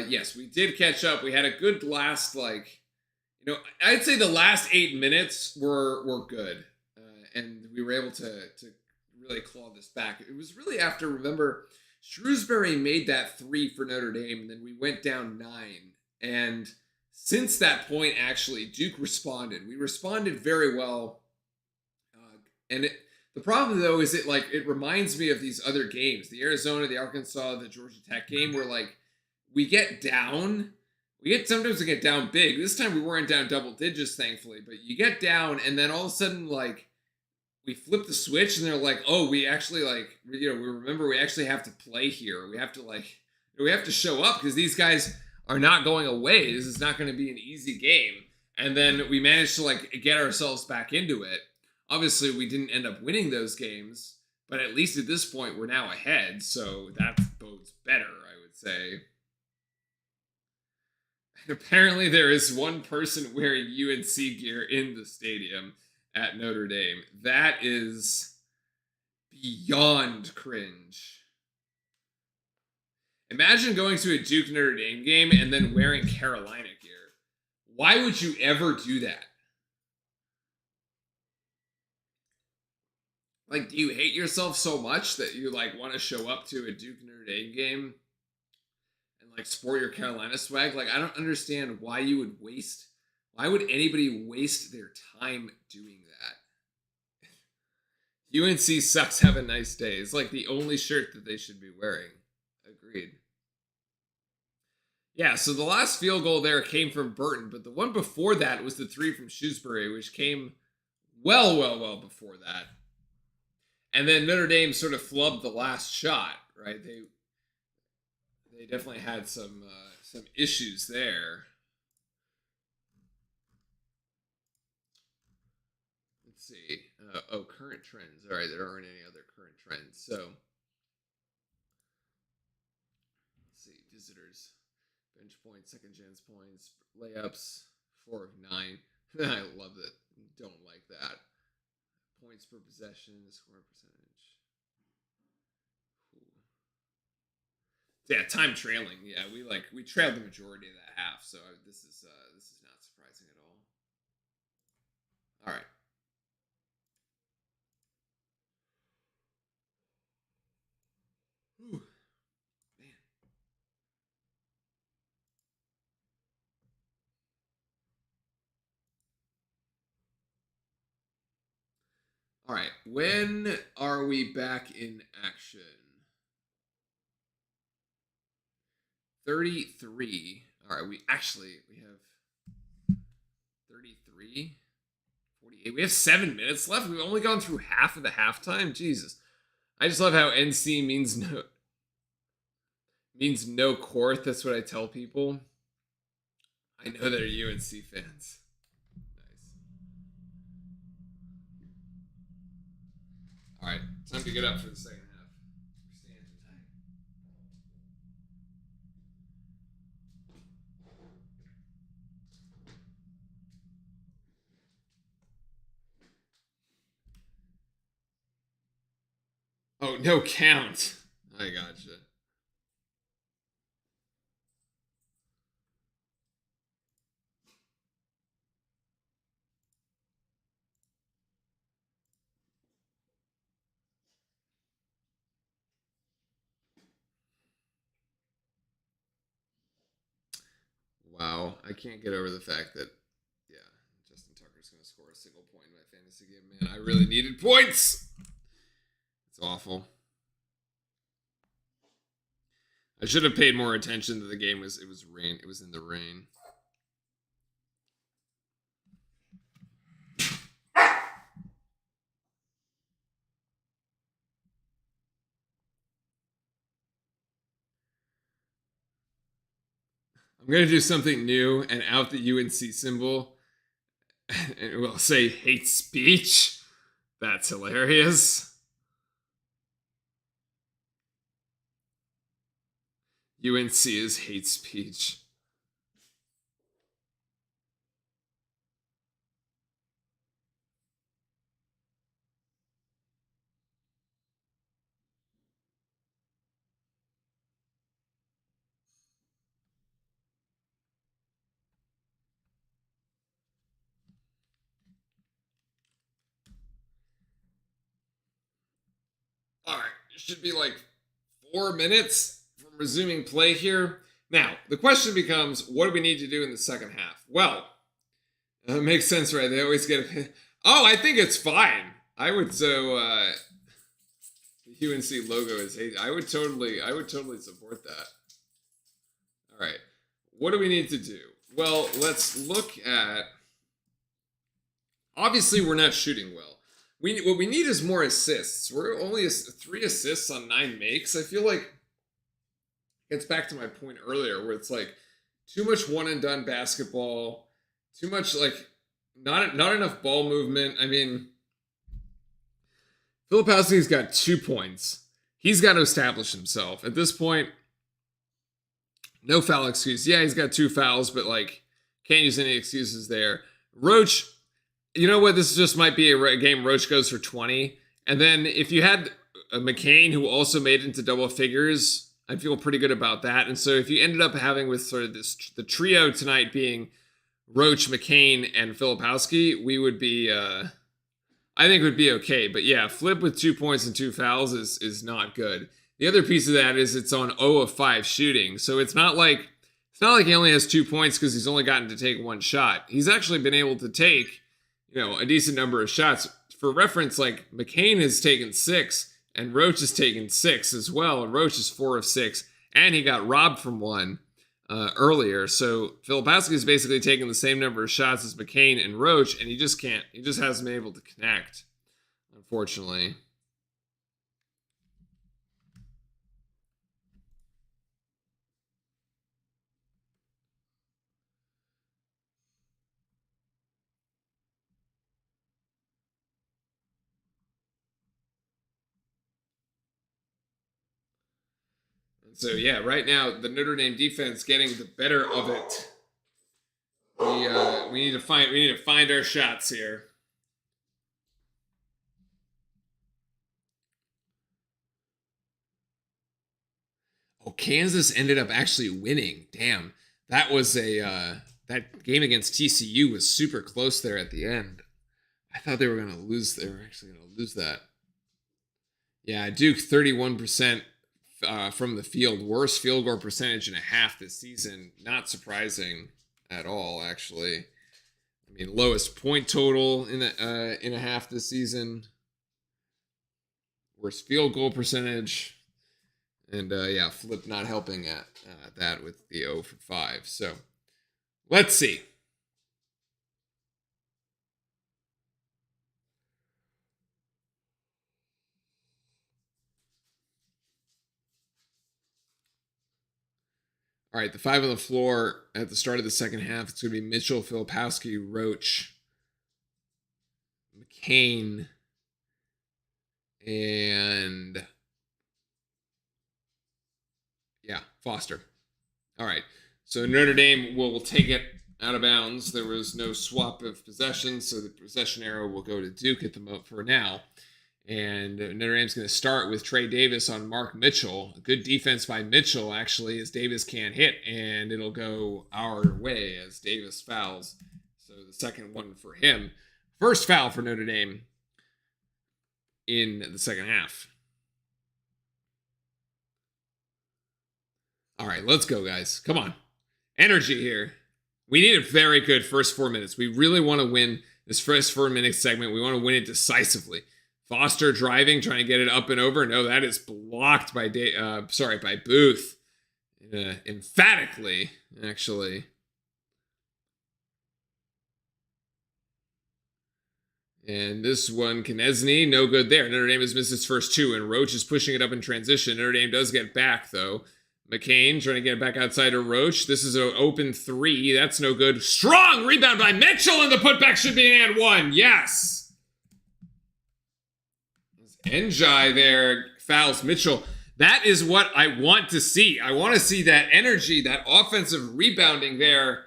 Yes, we did catch up. We had a good last, I'd say the last 8 minutes were good. And we were able to really claw this back. It was really after, remember, Shrewsbury made that 3 for Notre Dame, and then we went down 9. And since that point, actually, Duke responded. We responded very well. The problem, though, is it reminds me of these other games. The Arizona, the Arkansas, the Georgia Tech game where, we get down. Sometimes we get down big. This time we weren't down double digits, thankfully. But you get down, and then all of a sudden, we flip the switch, and they're like, oh, we actually, we remember we actually have to play here. We have to show up because these guys are not going away. This is not going to be an easy game. And then we managed to, get ourselves back into it. Obviously, we didn't end up winning those games, but at least at this point, we're now ahead, so that bodes better, I would say. And apparently, there is one person wearing UNC gear in the stadium at Notre Dame. That is beyond cringe. Imagine going to a Duke Notre Dame game and then wearing Carolina gear. Why would you ever do that? Do you hate yourself so much that you want to show up to a Duke Notre Dame game and sport your Carolina swag? I don't understand why would anybody waste their time doing that? UNC sucks, have a nice day. It's the only shirt that they should be wearing. Agreed. Yeah, so the last field goal there came from Burton, but the one before that was the 3 from Shrewsbury, which came well before that. And then Notre Dame sort of flubbed the last shot, right? They definitely had some issues there. Let's see. Current trends. All right, there aren't any other current trends. So let's see. Visitors, bench points, second chance points, layups, 4 of 9. I love it. Don't like that. Points per possession, score percentage. Ooh. Yeah, time trailing. Yeah, we trailed the majority of that half, so this is not surprising at all. All right. Ooh. Man. All right. When are we back in action? 33. All right. We have 33, 48. We have 7 minutes left. We've only gone through half of the halftime. Jesus. I just love how NC means no court. That's what I tell people. I know they're UNC fans. Nice. All right, time to get up for the second half. We're staying tonight. Oh, no count. I gotcha. Wow, I can't get over the fact that, yeah, Justin Tucker's going to score a single point in my fantasy game. Man, I really needed points. It's awful. I should have paid more attention to the game. It was rain. It was in the rain. I'm going to do something new and out the UNC symbol. And we'll say hate speech. That's hilarious. UNC is hate speech. All right, it should be like 4 minutes from resuming play here. Now, the question becomes, what do we need to do in the second half? Well, it makes sense, right? They always get a... Oh, I think it's fine. I would the UNC logo is hate. I would totally support that. All right. What do we need to do? Well, let's look at... Obviously, we're not shooting well. What we need is more assists. We're only 3 assists on 9 makes. I feel like it gets back to my point earlier where it's like too much one and done basketball, too much like not enough ball movement. I mean, Filipowski's got 2 points. He's got to establish himself. At this point, no foul excuse. Yeah, he's got 2 fouls, but like can't use any excuses there. Roach, you know what? This just might be a game Roach goes for 20. And then if you had a McCain who also made it into double figures, I'd feel pretty good about that. And so if you ended up having with sort of the trio tonight being Roach, McCain, and Filipowski, we would be, I think would be okay. But yeah, Flip with 2 points and 2 fouls is not good. The other piece of that is it's on 0 of 5 shooting. So it's not like he only has 2 points because he's only gotten to take 1 shot. He's actually been able to take, a decent number of shots. For reference, like McCain has taken 6 and Roach has taken 6 as well. And Roach is 4 of 6 and he got robbed from 1 earlier. So Filipowski is basically taking the same number of shots as McCain and Roach, and he just hasn't been able to connect, unfortunately. So yeah, right now the Notre Dame defense getting the better of it. We need to find our shots here. Oh, Kansas ended up actually winning. Damn, that was that game against TCU was super close there at the end. I thought they were going to lose. They were actually going to lose that. Yeah, Duke 31%. From the field, worst field goal percentage in a half this season. Not surprising at all, actually. I mean, lowest point total in a half this season. Worst field goal percentage. And yeah, Flip not helping at that with the 0 for 5. So let's see. All right, the 5 on the floor at the start of the second half. It's going to be Mitchell, Filipowski, Roach, McCain, and yeah, Foster. All right, so Notre Dame will take it out of bounds. There was no swap of possession, so the possession arrow will go to Duke at the moment for now. And Notre Dame's going to start with Trey Davis on Mark Mitchell. Good defense by Mitchell, actually, as Davis can't hit, and it'll go our way as Davis fouls. So the second one for him. First foul for Notre Dame in the second half. All right, let's go, guys. Come on. Energy here. We need a very good first 4 minutes. We really want to win this first 4 minute segment. We want to win it decisively. Foster driving, trying to get it up and over. No, that is blocked by by Booth. Emphatically, actually. And this one, Knesny, no good there. Notre Dame has missed its first 2, and Roach is pushing it up in transition. Notre Dame does get back, though. McCain trying to get it back outside of Roach. This is an open 3. That's no good. Strong rebound by Mitchell, and the putback should be an and 1. Yes. Njai there fouls Mitchell. That is what I want to see. I want to see that energy, that offensive rebounding there.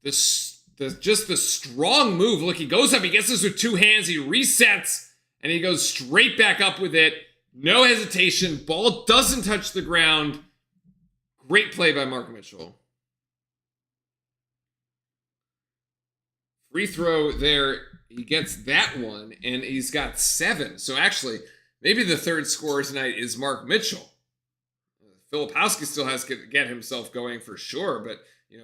Just the strong move. Look, he goes up, he gets this with 2 hands, he resets, and he goes straight back up with it. No hesitation. Ball doesn't touch the ground. Great play by Mark Mitchell. Free throw there. He gets that one, and he's got 7. So actually, maybe the third scorer tonight is Mark Mitchell. Filipowski still has to get himself going for sure, but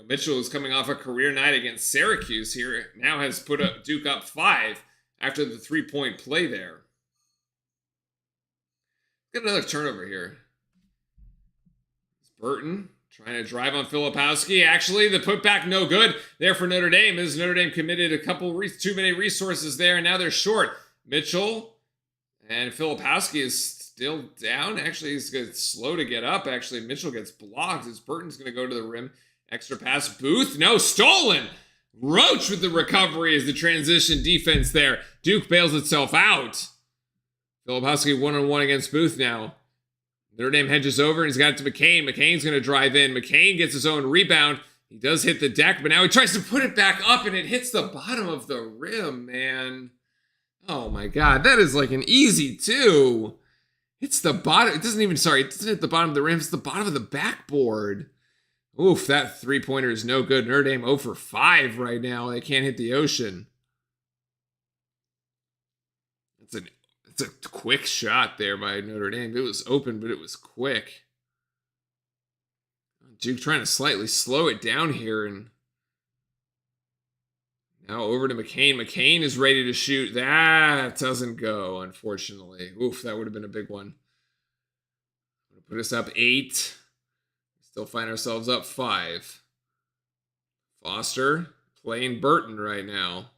Mitchell is coming off a career night against Syracuse here. Now has put Duke up 5 after the 3-point play there. Got another turnover here. It's Burton trying to drive on Filipowski. Actually, the putback no good there for Notre Dame, as Notre Dame committed a couple too many resources there, and now they're short. Mitchell and Filipowski is still down. Actually, he's slow to get up. Actually, Mitchell gets blocked as Burton's going to go to the rim. Extra pass. Booth. No, stolen. Roach with the recovery as the transition defense there. Duke bails itself out. Filipowski 1-on-1 against Booth now. Notre Dame hedges over and he's got it to McCain. McCain's going to drive in. McCain gets his own rebound. He does hit the deck, but now he tries to put it back up and it hits the bottom of the rim, man. Oh my God, that is like an easy 2. It's the bottom. It doesn't hit the bottom of the rim. It's the bottom of the backboard. Oof, that 3-pointer is no good. Notre Dame 0 for 5 right now. They can't hit the ocean. It's a quick shot there by Notre Dame. It was open, but it was quick. Duke trying to slightly slow it down here, and now over to McCain. McCain is ready to shoot. That doesn't go, unfortunately. Oof, that would have been a big one. Put us up 8. Still find ourselves up 5. Foster playing Burton right now.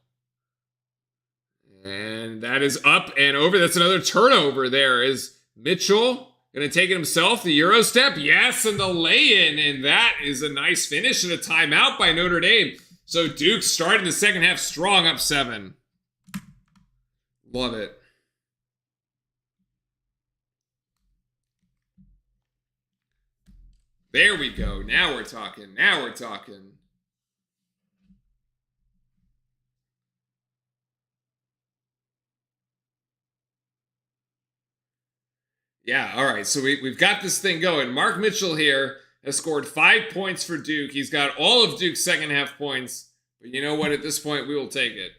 And that is up and over. That's another turnover there. Is Mitchell going to take it himself? The Euro step? Yes, and the lay-in. And that is a nice finish and a timeout by Notre Dame. So Duke started the second half strong, up 7. Love it. There we go. Now we're talking. Now we're talking. Yeah, all right. So we've got this thing going. Mark Mitchell here has scored 5 points for Duke. He's got all of Duke's second half points. But you know what? At this point, we will take it.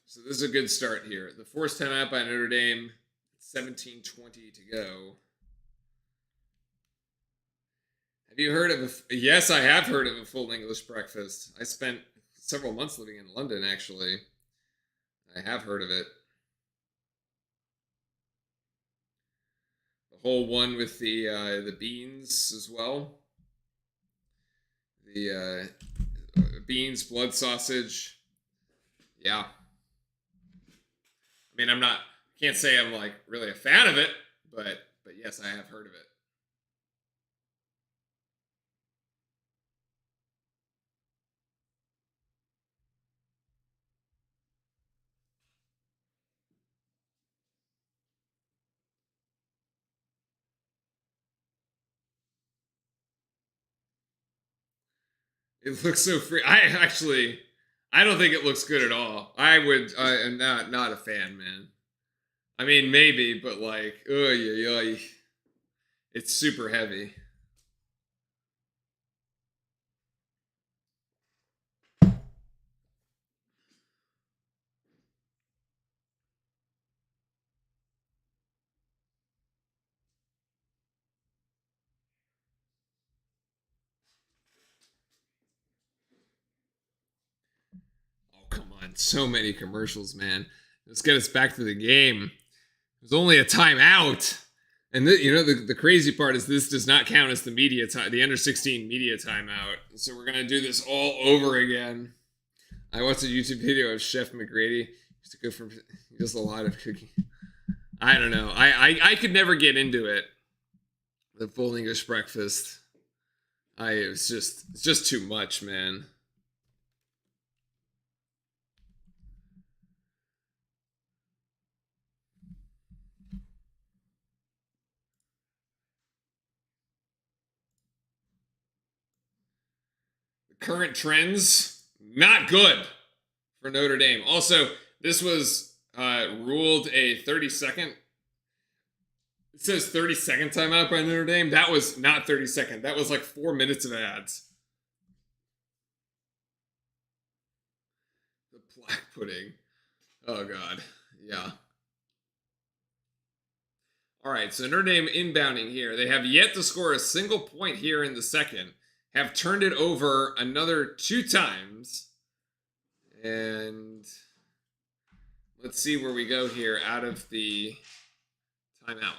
So this is a good start here. The forced timeout by Notre Dame. 17:20 to go. Have you heard of yes, I have heard of a full English breakfast. I spent several months living in London, actually. I have heard of it. The whole one with the beans as well. The beans, blood sausage. Yeah. I mean, can't say I'm like really a fan of it, but yes, I have heard of it. It looks so free. I don't think it looks good at all. I am not a fan, man. I mean, maybe, but like, it's super heavy. Oh, come on. So many commercials, man. Let's get us back to the game. It was only a timeout. And the crazy part is this does not count as the media time, the under 16 media timeout. So we're gonna do this all over again. I watched a YouTube video of Chef McGrady. He used to go from just a lot of cooking. I don't know. I could never get into it. The full English breakfast. It's just too much, man. Current trends, not good for Notre Dame. Also, this was ruled a 30-second. It says 30-second timeout by Notre Dame. That was not 30-second. That was like 4 minutes of ads. The black pudding. Oh, God. Yeah. All right, so Notre Dame inbounding here. They have yet to score a single point here in the second. Have turned it over another 2 times. And let's see where we go here out of the timeout.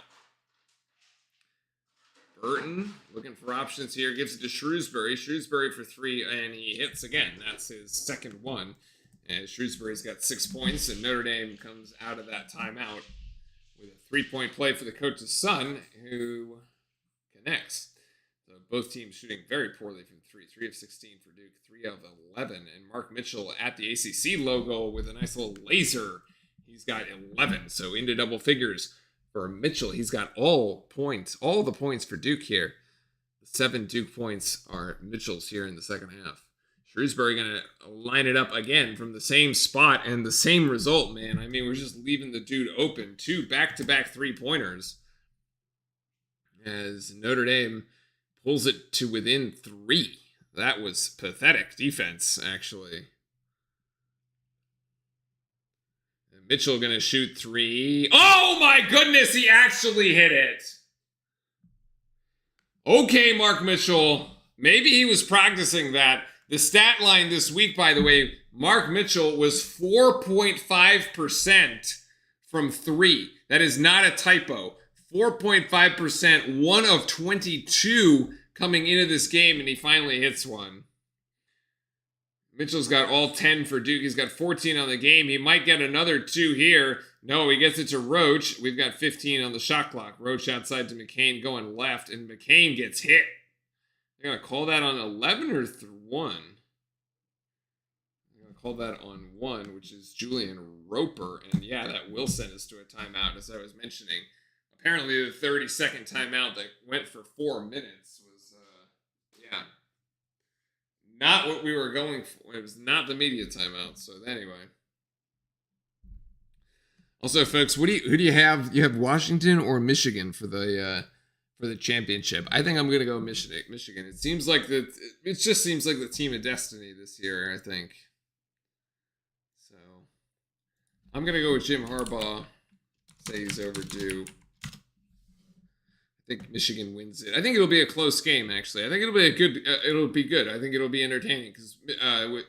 Burton looking for options here. Gives it to Shrewsbury. Shrewsbury for 3, and he hits again. That's his second one. And Shrewsbury's got 6 points, and Notre Dame comes out of that timeout with a 3-point play for the coach's son, who connects. So both teams shooting very poorly from 3. 3 of 16 for Duke, 3 of 11. And Mark Mitchell at the ACC logo with a nice little laser. He's got 11, so into double figures for Mitchell. He's got all the points for Duke here. The 7 Duke points are Mitchell's here in the second half. Shrewsbury going to line it up again from the same spot and the same result, man. I mean, we're just leaving the dude open. 2 back-to-back 3-pointers as Notre Dame pulls it to within 3. That was pathetic defense, actually. And Mitchell going to shoot 3. Oh, my goodness, he actually hit it. Okay, Mark Mitchell. Maybe he was practicing that. The stat line this week, by the way, Mark Mitchell was 4.5% from 3. That is not a typo. 4.5%, 1 of 22 coming into this game, and he finally hits one. Mitchell's got all 10 for Duke. He's got 14 on the game. He might get another 2 here. No, he gets it to Roach. We've got 15 on the shot clock. Roach outside to McCain going left, and McCain gets hit. They're going to call that on 11 or 1? I'm going to call that on 1, which is Julian Roper. And yeah, that will send us to a timeout, as I was mentioning. Apparently, the 30-second timeout that went for 4 minutes was, not what we were going for. It was not the media timeout. So anyway. Also, folks, who do you have? You have Washington or Michigan for the championship? I think I'm going to go Michigan. It just seems like the team of destiny this year, I think. So I'm going to go with Jim Harbaugh. Say he's overdue. I think Michigan wins it. I think it'll be a close game, actually. I think it'll be a good. It'll be good. I think it'll be entertaining because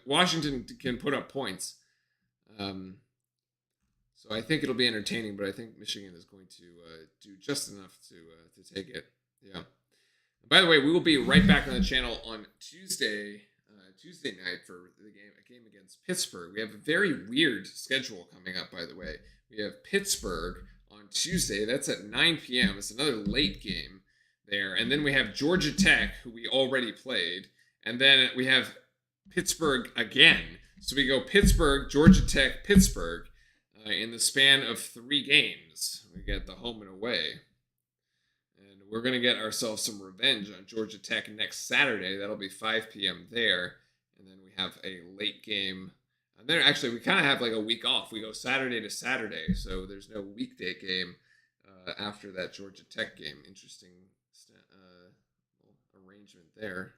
Washington can put up points. So I think it'll be entertaining, but I think Michigan is going to do just enough to take it. Yeah. By the way, we will be right back on the channel on Tuesday night for a game against Pittsburgh. We have a very weird schedule coming up, by the way. We have Pittsburgh on Tuesday. That's at 9 p.m. It's another late game there. And then we have Georgia Tech, who we already played. And then we have Pittsburgh again. So we go Pittsburgh, Georgia Tech, Pittsburgh in the span of 3 games. We get the home and away. And we're going to get ourselves some revenge on Georgia Tech next Saturday. That'll be 5 p.m. there. And then we have a late game. And then actually, we kind of have like a week off. We go Saturday to Saturday. So there's no weekday game after that Georgia Tech game. Interesting arrangement there.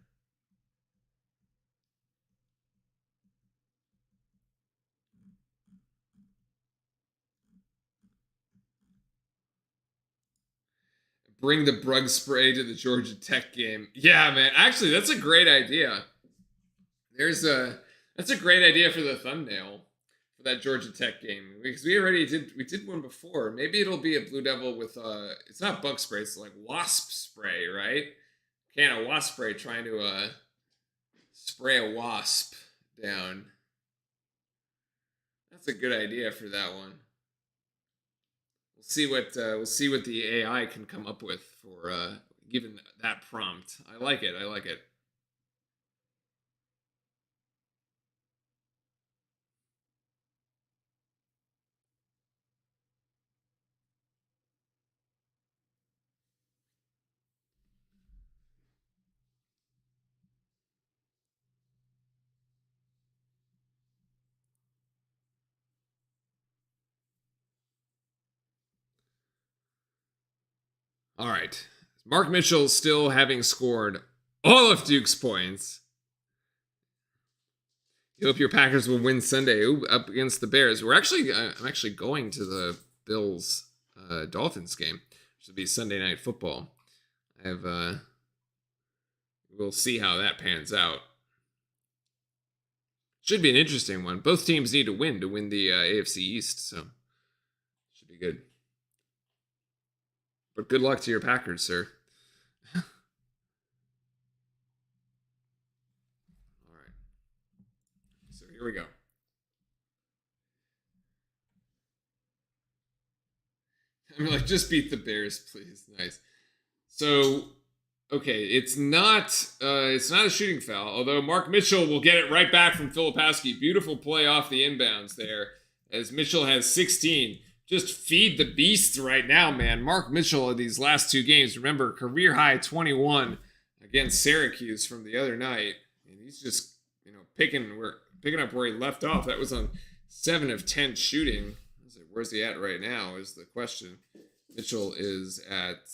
Bring the Brug spray to the Georgia Tech game. Yeah, man. Actually, that's a great idea. That's a great idea for the thumbnail for that Georgia Tech game, because we did one before. Maybe it'll be a Blue Devil with it's not bug spray, it's like wasp spray, right? Can of wasp spray trying to spray a wasp down. That's a good idea for that one. We'll see what the AI can come up with for given that prompt. I like it. All right. Mark Mitchell still having scored all of Duke's points. You hope your Packers will win Sunday up against the Bears. I'm actually going to the Bills Dolphins game, which will be Sunday Night Football. We'll see how that pans out. Should be an interesting one. Both teams need to win the AFC East, so should be good. But good luck to your Packers, sir. All right. So here we go. I'm like, just beat the Bears, please. Nice. So, okay, it's not a shooting foul, although Mark Mitchell will get it right back from Filipowski. Beautiful play off the inbounds there, as Mitchell has 16. Just feed the beast right now, man. Mark Mitchell in these last 2 games. Remember, career high 21 against Syracuse from the other night. And he's just, picking up where he left off. That was on 7 of 10 shooting. Where's he at right now is the question. Mitchell is at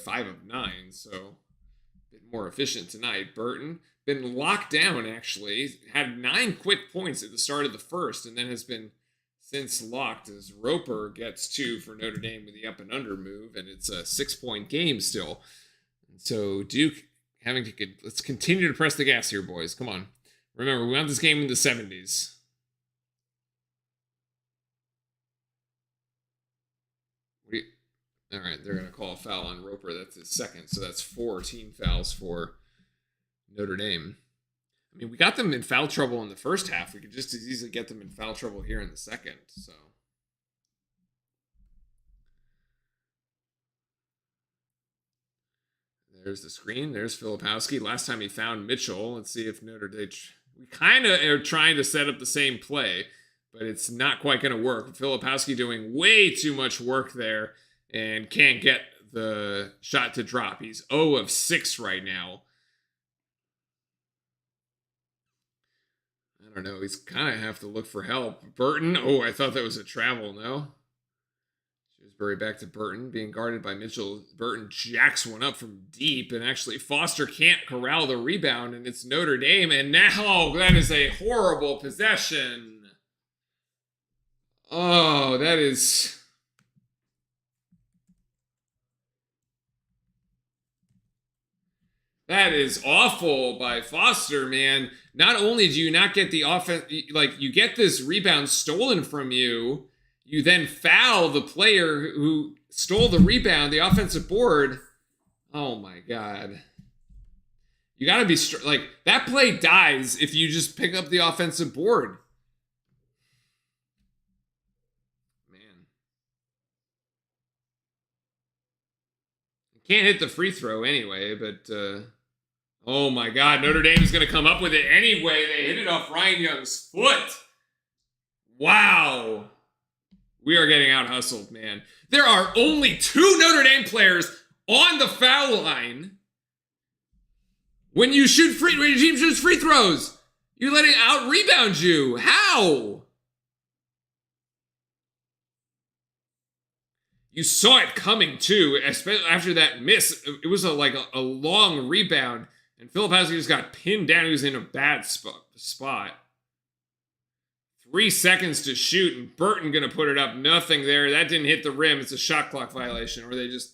5 of 9, so a bit more efficient tonight. Burton, been locked down, actually. Had 9 quick points at the start of the first, and then has been since locked as Roper gets 2 for Notre Dame with the up and under move, and it's a 6-point game still. And so Duke let's continue to press the gas here, boys. Come on. Remember, we want this game in the 70s. All right, they're going to call a foul on Roper. That's his second, so that's 4 team fouls for Notre Dame. I mean, we got them in foul trouble in the first half. We could just as easily get them in foul trouble here in the second. So there's the screen. There's Filipowski. Last time he found Mitchell. Let's see if Notre Dame... We kind of are trying to set up the same play, but it's not quite going to work. Filipowski doing way too much work there and can't get the shot to drop. He's 0 of 6 right now. I don't know. He's kind of have to look for help. Burton. Oh, I thought that was a travel. No. Shrewsbury back to Burton, being guarded by Mitchell. Burton jacks one up from deep, and actually Foster can't corral the rebound, and it's Notre Dame. And now that is a horrible possession. Oh, that is... That is awful by Foster, man. Not only do you not get the offense, like, you get this rebound stolen from you, you then foul the player who stole the rebound, the offensive board. Oh my God. You gotta be, like, that play dies if you just pick up the offensive board. Man. Can't hit the free throw anyway, but, oh my God, Notre Dame is going to come up with it anyway. They hit it off Ryan Young's foot. Wow. We are getting out hustled, man. There are only 2 Notre Dame players on the foul line. When your team shoots free throws, you're letting out rebound you. How? You saw it coming too, especially after that miss. It was like a long rebound. And Filipowski just got pinned down. He was in a bad spot. 3 seconds to shoot, and Burton gonna put it up. Nothing there. That didn't hit the rim. It's a shot clock violation, or they just...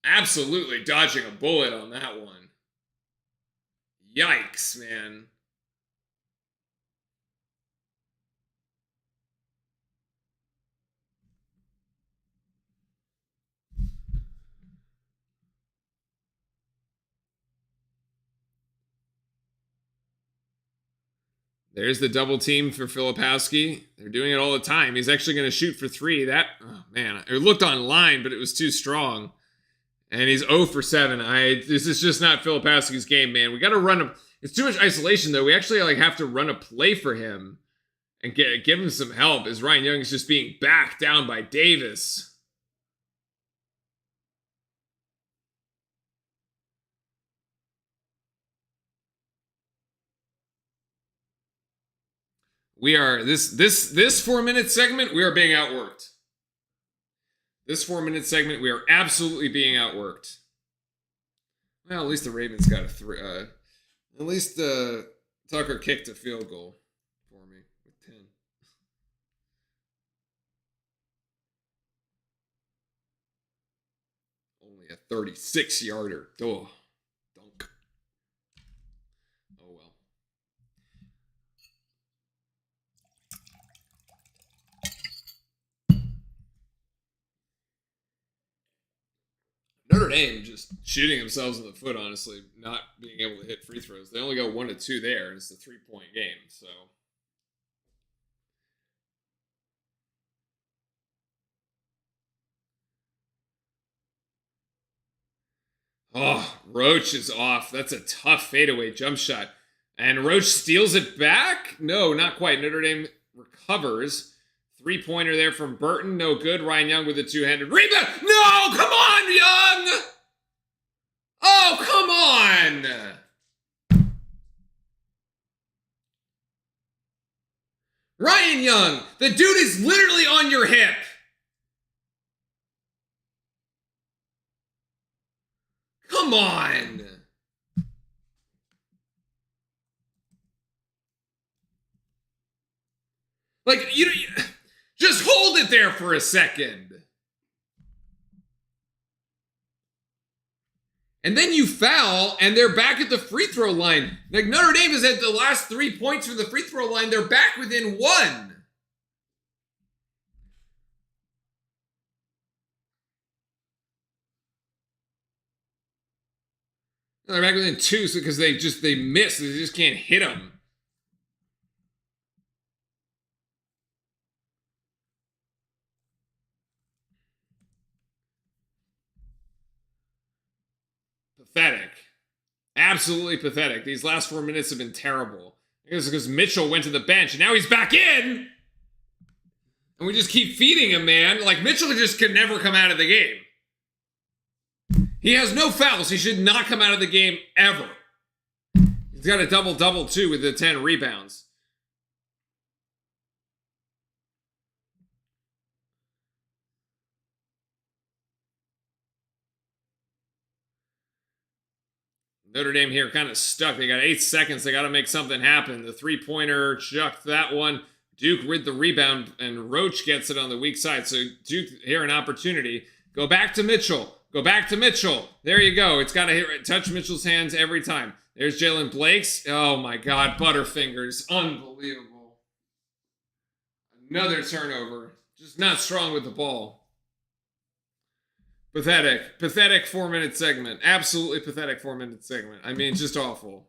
Absolutely dodging a bullet on that one. Yikes, man. There's the double team for Filipowski. They're doing it all the time. He's actually going to shoot for 3. That, oh man, it looked online, but it was too strong. And he's 0 for 7. This is just not Filipowski's game, man. We got to run it's too much isolation, though. We actually have to run a play for him and give him some help, as Ryan Young is just being backed down by Davis. We are this 4-minute segment. We are being outworked. This 4-minute segment, we are absolutely being outworked. Well, at least the Ravens got a 3. At least Tucker kicked a field goal for me with 10. Only a 36-yarder. Oh, dunk. Oh well. Notre Dame just shooting themselves in the foot, honestly, not being able to hit free throws. They only go 1 of 2 there, and it's a 3-point game, so. Oh, Roach is off. That's a tough fadeaway jump shot. And Roach steals it back? No, not quite. Notre Dame recovers. 3-pointer there from Burton. No good. Ryan Young with a 2-handed rebound. No, come on, Young! Oh, come on! Ryan Young, the dude is literally on your hip. Come on! Like, you just hold it there for a second. And then you foul, and they're back at the free throw line. Like, Notre Dame has had the last 3 points from the free throw line. They're back within 1. They're back within 2 because they miss. They just can't hit them. Pathetic. Absolutely pathetic. These last 4 minutes have been terrible. I guess because Mitchell went to the bench and now he's back in. And we just keep feeding him, man. Like, Mitchell just could never come out of the game. He has no fouls. He should not come out of the game ever. He's got a double-double, too, with the 10 rebounds. Notre Dame here kind of stuck. They got 8 seconds. They got to make something happen. The three-pointer chucked that one. Duke with the rebound, and Roach gets it on the weak side. So Duke here an opportunity. Go back to Mitchell. Go back to Mitchell. There you go. It's got to touch Mitchell's hands every time. There's Jalen Blake's. Oh, my God. Butterfingers. Unbelievable. Another turnover. Just not strong with the ball. Pathetic. Pathetic 4-minute segment. Absolutely pathetic 4-minute segment. I mean, just awful.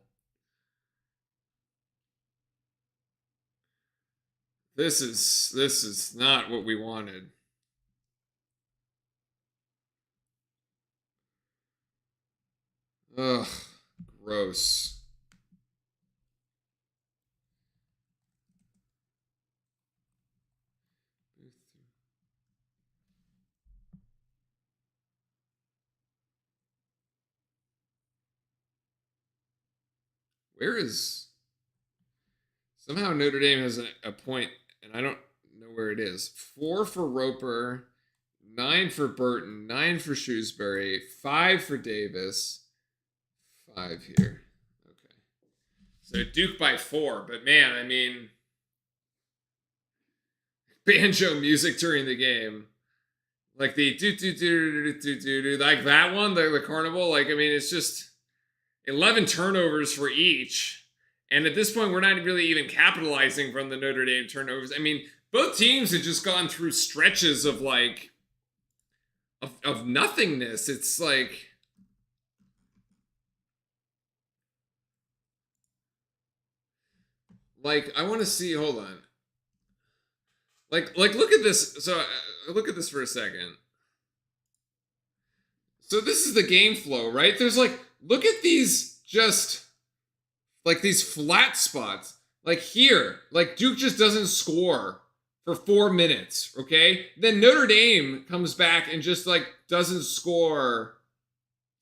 This is not what we wanted. Ugh, gross. Where is... Somehow Notre Dame has a point, and I don't know where it is. 4 for Roper, 9 for Burton, 9 for Shrewsbury, 5 for Davis, 5 here. Okay. So Duke by 4, but man, I mean, banjo music during the game. Like the do like that one, the carnival. Like, I mean, it's just 11 turnovers for each. And at this point, we're not really even capitalizing from the Notre Dame turnovers. I mean, both teams have just gone through stretches of like, of nothingness. It's like, I want to see, hold on. Like, look at this. So, look at this for a second. So this is the game flow, right? There's like, look at these just... like these flat spots, like here, like Duke just doesn't score for 4 minutes, okay? Then Notre Dame comes back and just like doesn't score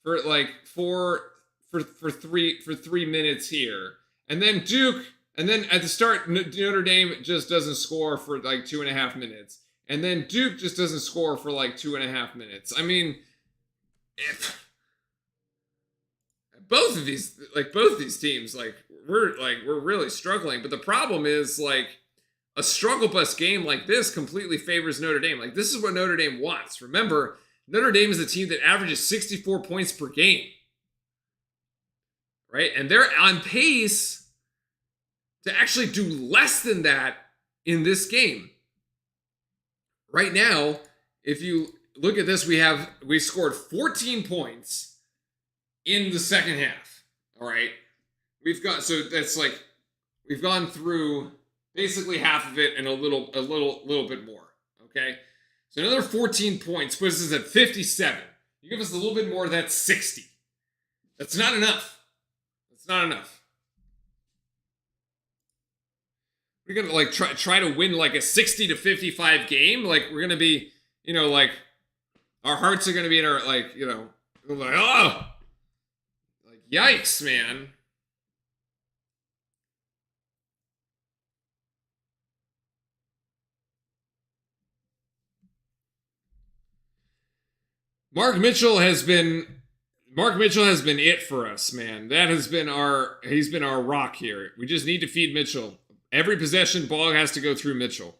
for like for 3 minutes here. And then Duke, and then at the start, Notre Dame just doesn't score for like 2.5 minutes. And then Duke just doesn't score for like 2.5 minutes. I mean, both these teams, we're really struggling. But the problem is, like, a struggle bus game like this completely favors Notre Dame. Like, this is what Notre Dame wants. Remember, Notre Dame is a team that averages 64 points per game, right? And they're on pace to actually do less than that in this game. Right now, if you look at this, we scored 14 points in the second half. All right. We've gone through basically half of it and a little bit more. Okay. So another 14 points puts us at 57. You give us a little bit more, that's 60. That's not enough. That's not enough. We're gonna like try to win like a 60 to 55 game. Like, we're gonna be, like, our hearts are gonna be in our, like, like, oh, like, yikes, man. Mark Mitchell has been it for us, man. He's been our rock here. We just need to feed Mitchell. Every possession, ball has to go through Mitchell.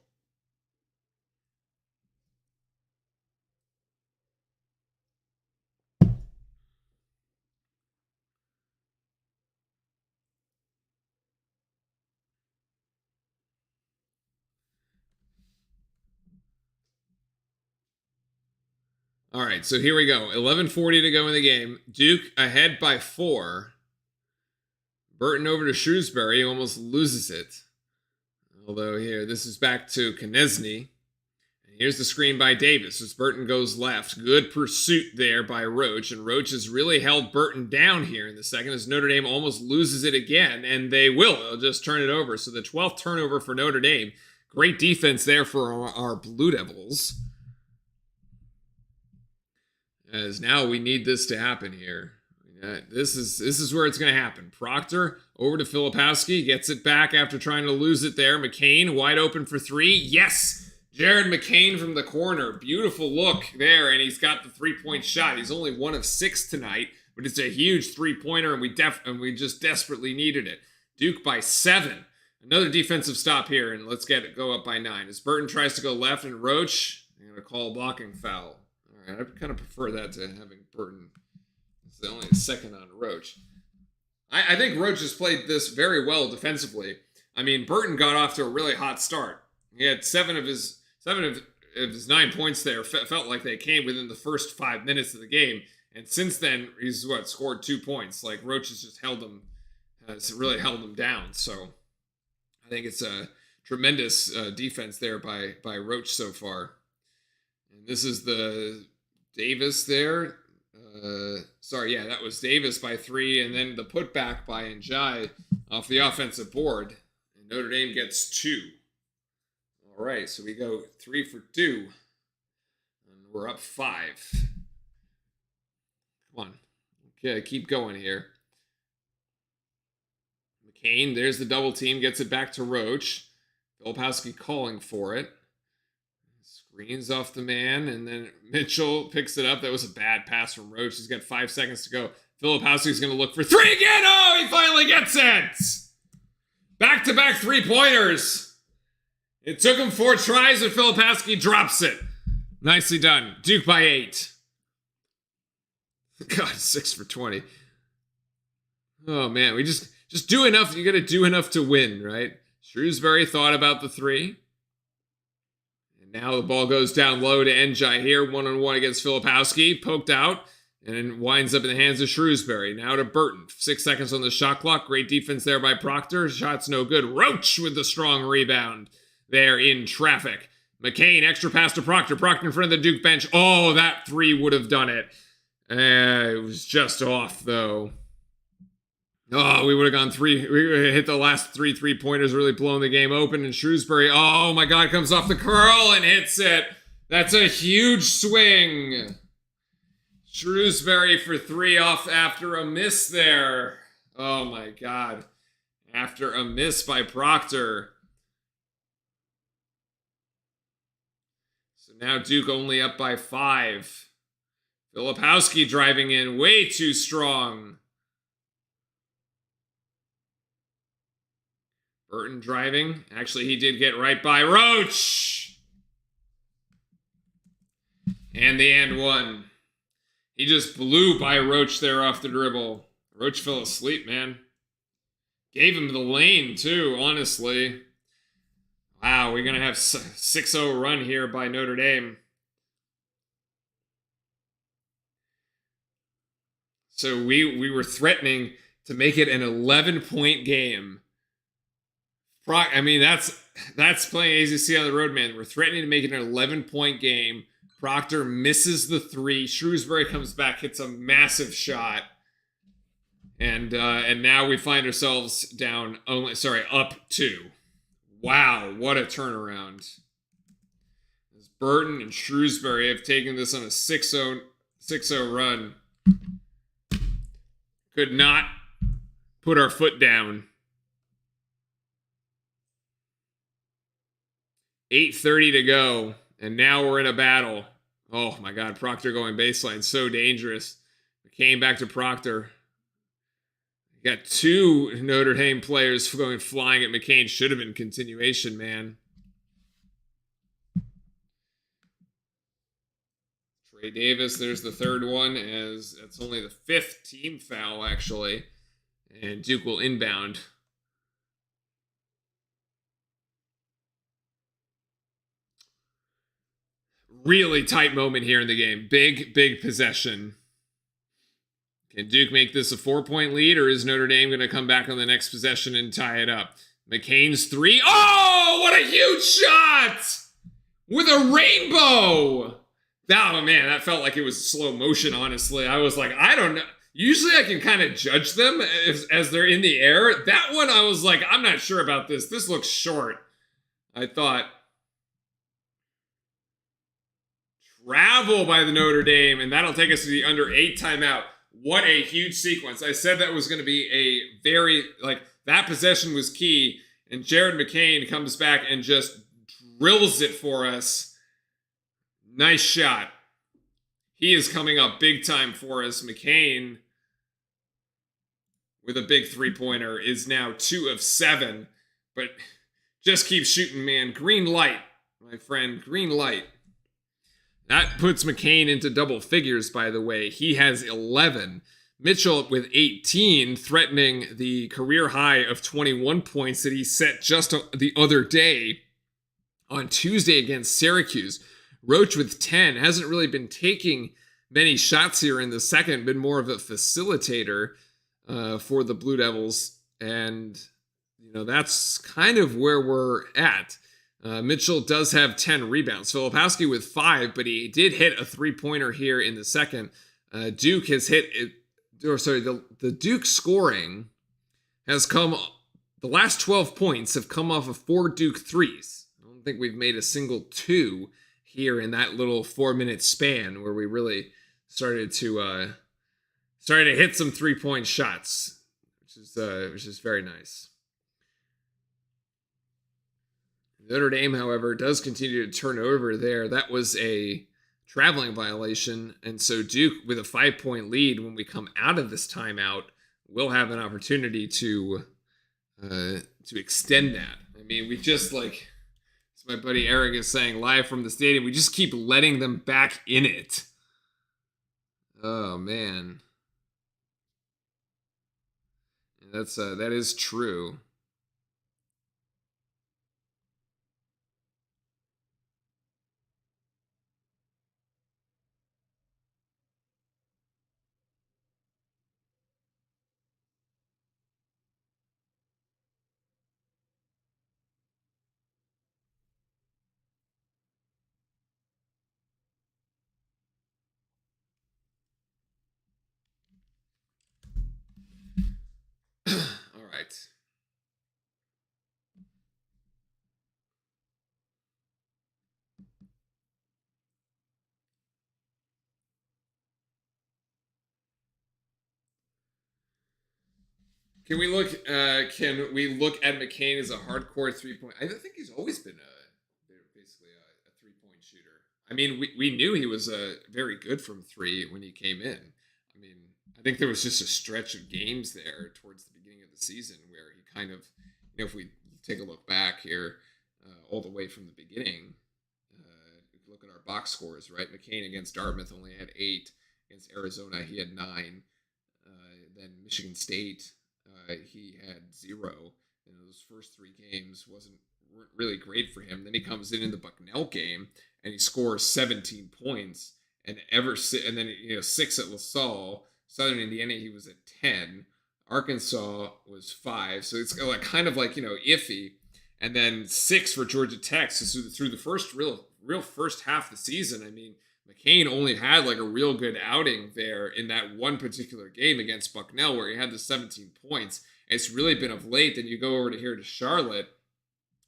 All right, so here we go. 11:40 to go in the game. Duke ahead by 4. Burton over to Shrewsbury, almost loses it. Although here, this is back to Konechny. And here's the screen by Davis as Burton goes left. Good pursuit there by Roach. And Roach has really held Burton down here in the second as Notre Dame almost loses it again. And they will. They'll just turn it over. So the 12th turnover for Notre Dame. Great defense there for our Blue Devils. As now we need this to happen here. This is where it's going to happen. Proctor over to Filipowski. Gets it back after trying to lose it there. McCain wide open for 3. Yes! Jared McCain from the corner. Beautiful look there. And he's got the 3-point shot. He's only 1 of 6 tonight. but it's a huge three-pointer, and we just desperately needed it. Duke by 7. Another defensive stop here, and let's go up by 9. As Burton tries to go left, and Roach, I'm going to call a blocking foul. All right, I kind of prefer that to having Burton. It's only a second on Roach. I think Roach has played this very well defensively. I mean, Burton got off to a really hot start. He had 7 of his 9 points there. Felt like they came within the first 5 minutes of the game, and since then he's scored 2 points. Like Roach has just really held him down. So I think it's a tremendous defense there by Roach so far. And this is the Davis there. That was Davis by 3, and then the putback by Njai off the offensive board. And Notre Dame gets 2. All right, so we go 3 for 2, and we're up 5. Come on. Okay, keep going here. McCain, there's the double team, gets it back to Roach. Filipowski calling for it. Screens off the man, and then Mitchell picks it up. That was a bad pass from Roach. He's got 5 seconds to go. Filipowski's going to look for 3 again. Oh, he finally gets it! Back-to-back 3-pointers. It took him 4 tries, and Filipowski drops it. Nicely done. Duke by 8. God, 6 for 20. Oh, man. We just do enough. You got to do enough to win, right? Shrewsbury thought about the 3. And now the ball goes down low to Njai here. 1-on-1 against Filipowski. Poked out. And winds up in the hands of Shrewsbury. Now to Burton. 6 seconds on the shot clock. Great defense there by Proctor. Shot's no good. Roach with the strong rebound. There in traffic. McCain, extra pass to Proctor. Proctor in front of the Duke bench. Oh, that 3 would have done it. It was just off, though. Oh, we would have gone 3. We would have hit the last 3 3-pointers, really blown the game open. And Shrewsbury, oh my God, comes off the curl and hits it. That's a huge swing. Shrewsbury for 3 off after a miss there. Oh my God. After a miss by Proctor. So now Duke only up by 5. Filipowski driving in way too strong. Burton driving. Actually, he did get right by Roach. And the and 1. He just blew by Roach there off the dribble. Roach fell asleep, man. Gave him the lane, too, honestly. Wow, we're going to have 6-0 run here by Notre Dame. So we were threatening to make it an 11-point game. I mean, that's playing ACC on the road, man. We're threatening to make it an 11-point game. Proctor misses the 3. Shrewsbury comes back, hits a massive shot. And now we find ourselves up 2. Wow, what a turnaround. As Burton and Shrewsbury have taken this on a 6-0 run. Could not put our foot down. 8:30 to go, and now we're in a battle. Oh my God, Proctor going baseline, so dangerous. McCain back to Proctor. You got 2 Notre Dame players going flying at McCain. Should have been continuation, man. Trey Davis, there's the 3rd one, as that's only the 5th team foul, actually. And Duke will inbound. Really tight moment here in the game. Big possession. Can Duke make this a 4-point lead, or is Notre Dame going to come back on the next possession and tie it up? McCain's 3. Oh, what a huge shot! With a rainbow! Oh, man, that felt like it was slow motion, honestly. I was like, I don't know. Usually I can kind of judge them as they're in the air. That one, I was like, I'm not sure about this. This looks short. I thought, travel by the Notre Dame, and that'll take us to the under 8 timeout. What a huge sequence. I said that was going to be a very, that possession was key, and Jared McCain comes back and just drills it for us. Nice shot. He is coming up big time for us. McCain with a big three-pointer is now 2 of 7, but just keep shooting, man. Green light, my friend, green light. That puts McCain into double figures, by the way. He has 11. Mitchell with 18, threatening the career high of 21 points that he set just the other day on Tuesday against Syracuse. Roach with 10 hasn't really been taking many shots here in the second, been more of a facilitator for the Blue Devils. And, that's kind of where we're at. Mitchell does have 10 rebounds. Filipowski with 5, but he did hit a three-pointer here in the second. Duke has hit it. The Duke scoring has come, the last 12 points have come off of 4 Duke threes. I don't think we've made a single 2 here in that little 4-minute span where we really started to hit some 3-point shots, which is very nice. Notre Dame, however, does continue to turn over there. That was a traveling violation, and so Duke, with a 5-point lead when we come out of this timeout, will have an opportunity to extend that. I mean, we just, as my buddy Eric is saying live from the stadium, we just keep letting them back in it. Oh man, that is true. All right. Can we look? Can we look at McCain as a hardcore 3-point? I think he's always been basically a 3-point shooter. I mean, we knew he was very good from 3 when he came in. I mean, I think there was just a stretch of games there towards the beginning of the season where he kind of, if we take a look back here, all the way from the beginning, if you look at our box scores, right? McCain against Dartmouth only had 8. Against Arizona, he had 9. Then Michigan State, he had 0. Those first 3 games weren't really great for him. Then he comes in the Bucknell game and he scores 17 points. And then 6 at LaSalle. Southern Indiana, he was at 10. Arkansas was 5. So it's kind of iffy. And then 6 for Georgia Tech. So through the first real first half of the season, I mean, McCain only had a real good outing there in that one particular game against Bucknell where he had the 17 points. And it's really been of late. Then you go over to Charlotte.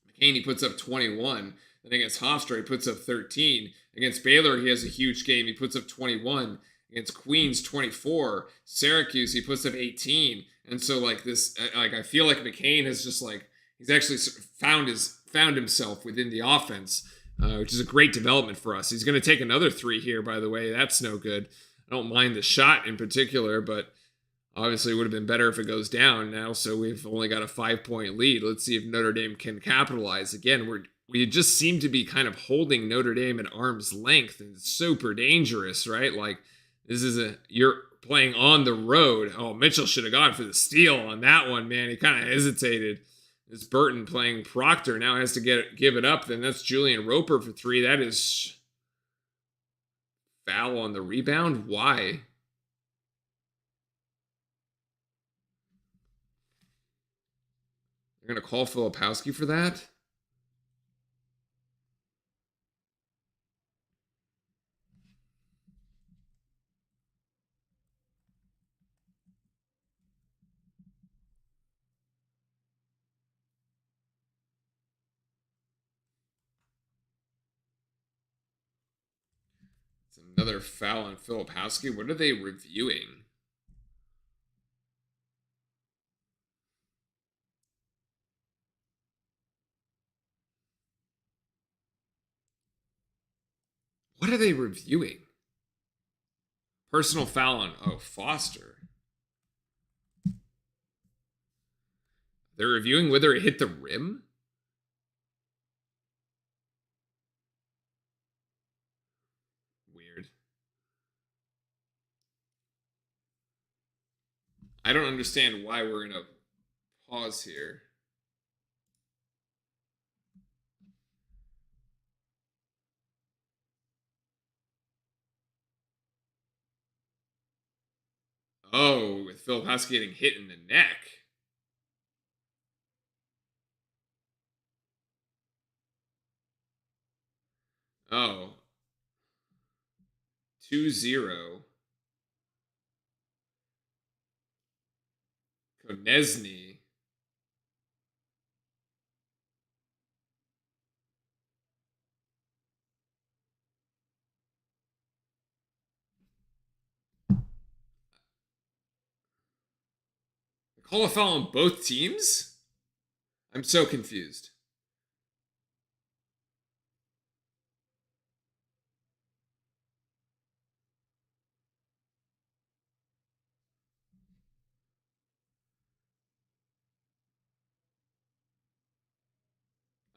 McCain, he puts up 21. Then against Hofstra, he puts up 13. Against Baylor, he has a huge game. He puts up 21. Against Queens, 24. Syracuse, he puts up 18. And so I feel like McCain has just he's actually found himself within the offense. Which is a great development for us. He's going to take another 3 here, by the way. That's no good. I don't mind the shot in particular, but obviously it would have been better if it goes down now. So we've only got a 5-point lead. Let's see if Notre Dame can capitalize. Again, we just seem to be kind of holding Notre Dame at arm's length, and it's super dangerous, right? You're playing on the road. Oh, Mitchell should have gone for the steal on that one, man. He kind of hesitated. It's Burton playing Proctor, now has to give it up. Then that's Julian Roper for 3. That is foul on the rebound. Why? They're going to call Filipowski for that? Another foul on Filipowski. What are they reviewing? What are they reviewing? Personal foul on Foster. They're reviewing whether it hit the rim? Weird. I don't understand why we're in a pause here. Oh, with Filipowski getting hit in the neck. Oh. 2-0. Konezny. Call a foul on both teams? I'm so confused.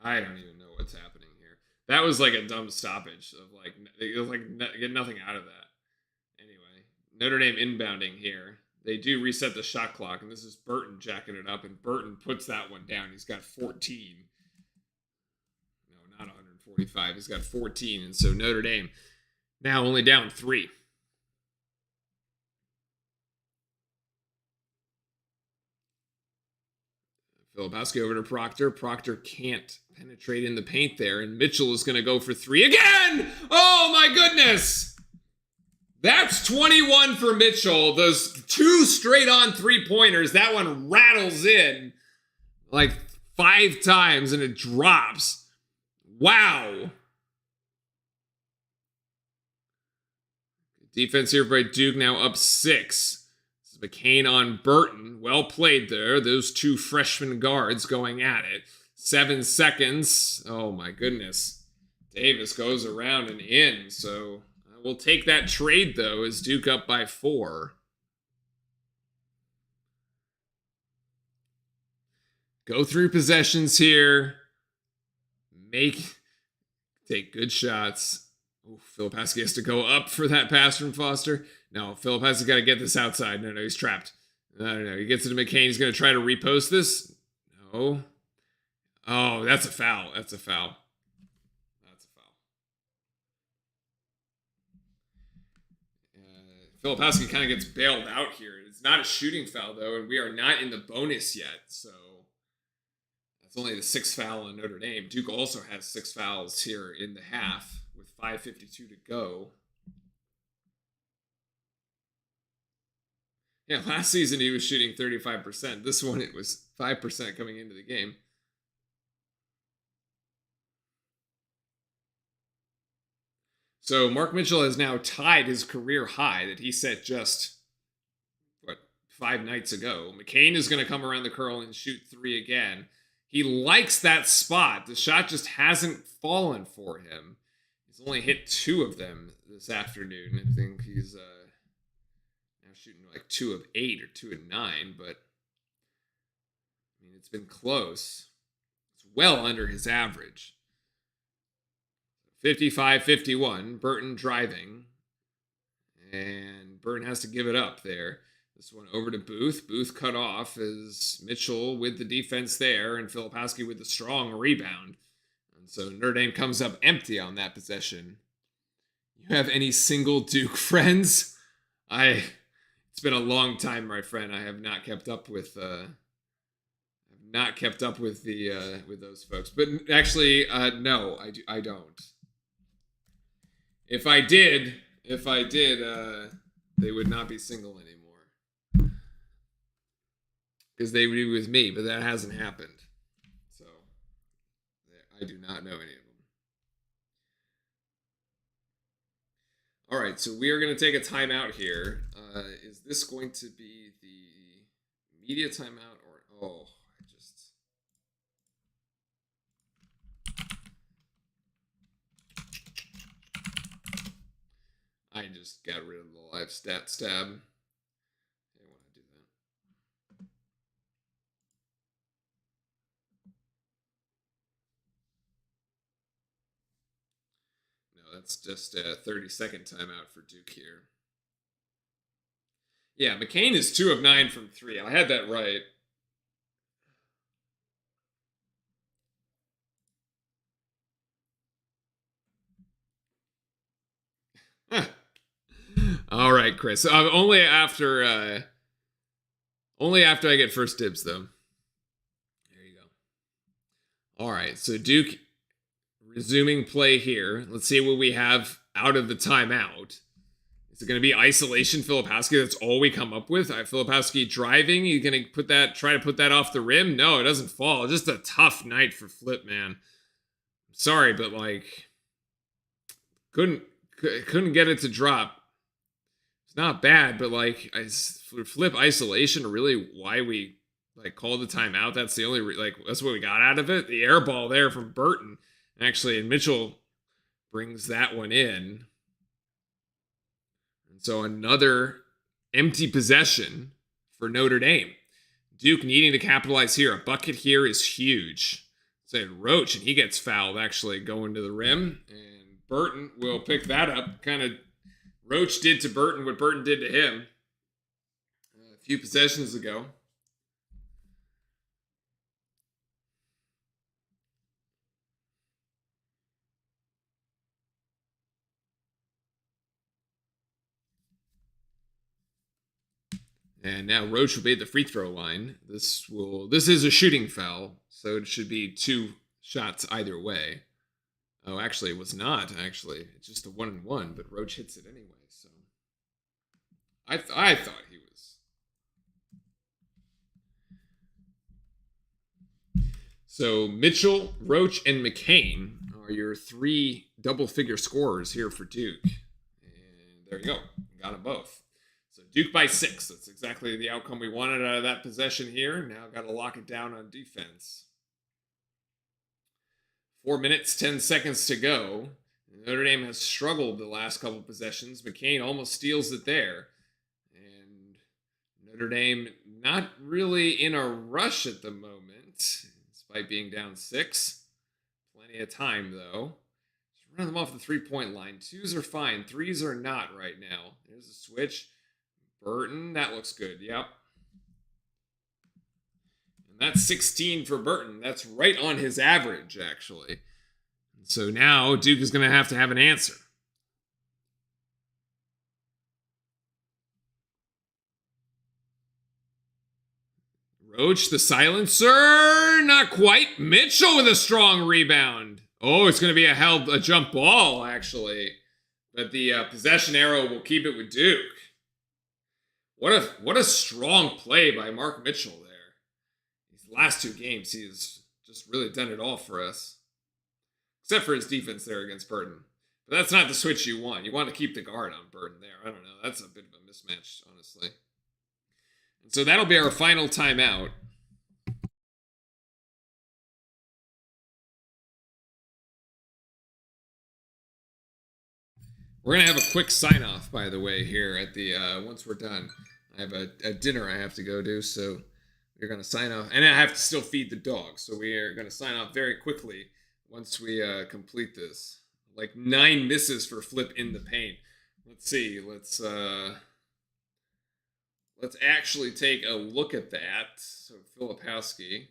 I don't even know what's happening here. That was like a dumb stoppage of like, it was like get nothing out of that. Anyway, Notre Dame inbounding here. They do reset the shot clock, and this is Burton jacking it up, and Burton puts that one down. He's got 14. No, not 145. He's got 14, and so Notre Dame now only down 3. Filipowski over to Proctor. Proctor can't penetrate in the paint there, and Mitchell is going to go for 3 again! Oh my goodness! That's 21 for Mitchell. Those 2 straight-on three-pointers. That one rattles in like 5 times, and it drops. Wow. Defense here by Duke, now up 6. This is McCain on Burton. Well played there. Those 2 freshman guards going at it. 7 seconds. Oh my goodness. Davis goes around and in, so we'll take that trade, though, as Duke up by 4. Go through possessions here. Take good shots. Oh, Filipowski has to go up for that pass from Foster. No, Filipowski's got to get this outside. No, he's trapped. I don't know. He gets it to McCain. He's going to try to repost this. No. Oh, that's a foul. That's a foul. Filipowski kind of gets bailed out here. It's not a shooting foul, though, and we are not in the bonus yet. So that's only the 6th foul on Notre Dame. Duke also has 6 fouls here in the half with 5:52 to go. Yeah, last season he was shooting 35%. This one it was 5% coming into the game. So Mark Mitchell has now tied his career high that he set just, 5 nights ago. McCain is going to come around the curl and shoot 3 again. He likes that spot. The shot just hasn't fallen for him. He's only hit 2 of them this afternoon. I think he's now shooting like 2 of 8 or 2 of 9, but I mean, it's been close. It's well under his average. 55-51, Burton driving. And Burton has to give it up there. This one over to Booth. Booth cut off as Mitchell with the defense there, and Filipowski with the strong rebound. And so Notre Dame comes up empty on that possession. You have any single Duke friends? It's been a long time, my friend. I have not kept up with with those folks. But actually, no, I don't. If I did, they would not be single anymore. Because they would be with me, but that hasn't happened. So, I do not know any of them. All right, so we are going to take a timeout here. Is this going to be the media timeout or... Oh, I just got rid of the live stat stab. I want to do that's just a 30-second timeout for Duke here. Yeah, McCain is 2 of 9 from 3. I had that right. All right, Chris. Only after I get first dibs, though. There you go. All right, so Duke resuming play here. Let's see what we have out of the timeout. Is it going to be isolation Filipowski? That's all we come up with. Filipowski driving. You going to try to put that off the rim? No, it doesn't fall. Just a tough night for Flip, man. Sorry, but like couldn't get it to drop. It's not bad, but like for Flip isolation, really why we like called the timeout. That's the only that's what we got out of it. The air ball there from Burton, actually, and Mitchell brings that one in. And so another empty possession for Notre Dame. Duke needing to capitalize here. A bucket here is huge. Say Roach, and he gets fouled actually going to the rim, and Burton will pick that up. Kind of Roach did to Burton what Burton did to him a few possessions ago. And now Roach will be at the free throw line. This is a shooting foul, so it should be 2 shots either way. Oh, actually, it was not. Actually, it's just a 1-and-1, but Roach hits it anyway. So I thought he was. So Mitchell, Roach, and McCain are your 3 double-figure scorers here for Duke. And there you go. Got them both. So Duke by 6. That's exactly the outcome we wanted out of that possession here. Now got to lock it down on defense. 4 minutes, 10 seconds to go. Notre Dame has struggled the last couple possessions. McCain almost steals it there. And Notre Dame not really in a rush at the moment, despite being down 6. Plenty of time, though. Just run them off the three-point line. 2s are fine. 3s are not right now. There's a switch. Burton, that looks good. Yep. That's 16 for Burton. That's right on his average, actually. So now Duke is going to have an answer. Roach, the silencer. Not quite. Mitchell with a strong rebound. Oh, it's going to be a jump ball, actually. But the possession arrow will keep it with Duke. What a strong play by Mark Mitchell there. Last 2 games, he's just really done it all for us. Except for his defense there against Burton. But that's not the switch you want. You want to keep the guard on Burton there. I don't know. That's a bit of a mismatch, honestly. And so that'll be our final timeout. We're going to have a quick sign-off, by the way, here at the once we're done. I have a dinner I have to go do, so we're going to sign off. And I have to still feed the dog, so we are going to sign off very quickly once we complete this. Like 9 misses for Flip in the paint. Let's see. Let's actually take a look at that. So Filipowski.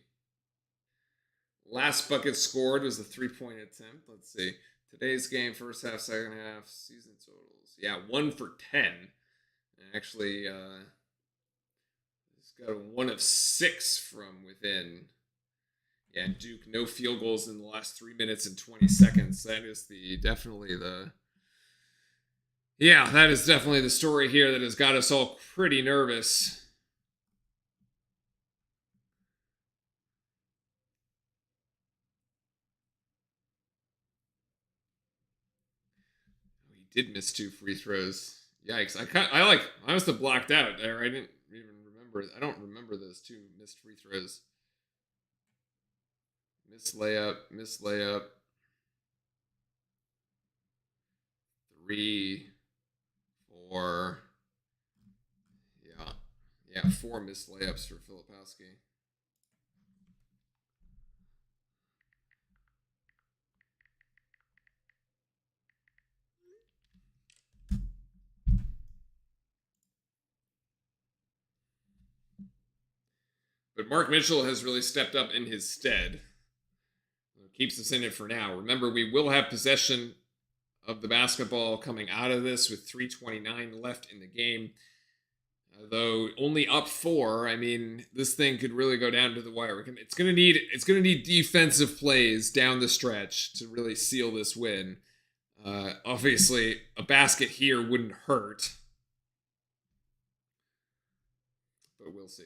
Last bucket scored was a 3-point attempt. Let's see. Today's game, first half, second half, season totals. Yeah, 1 for 10. Actually, he's got a 1 of 6 from within. Yeah, Duke, no field goals in the last 3 minutes and 20 seconds. That is definitely the story here that has got us all pretty nervous. He did miss 2 free throws. Yikes! I must have blocked out there. I didn't even remember. I don't remember those 2 missed free throws. Miss layup. 3, 4. Yeah, 4 missed layups for Filipowski. But Mark Mitchell has really stepped up in his stead. Keeps us in it for now. Remember, we will have possession of the basketball coming out of this with 3:29 left in the game. Though only up 4, I mean, this thing could really go down to the wire. It's gonna need defensive plays down the stretch to really seal this win. Obviously, a basket here wouldn't hurt, but we'll see.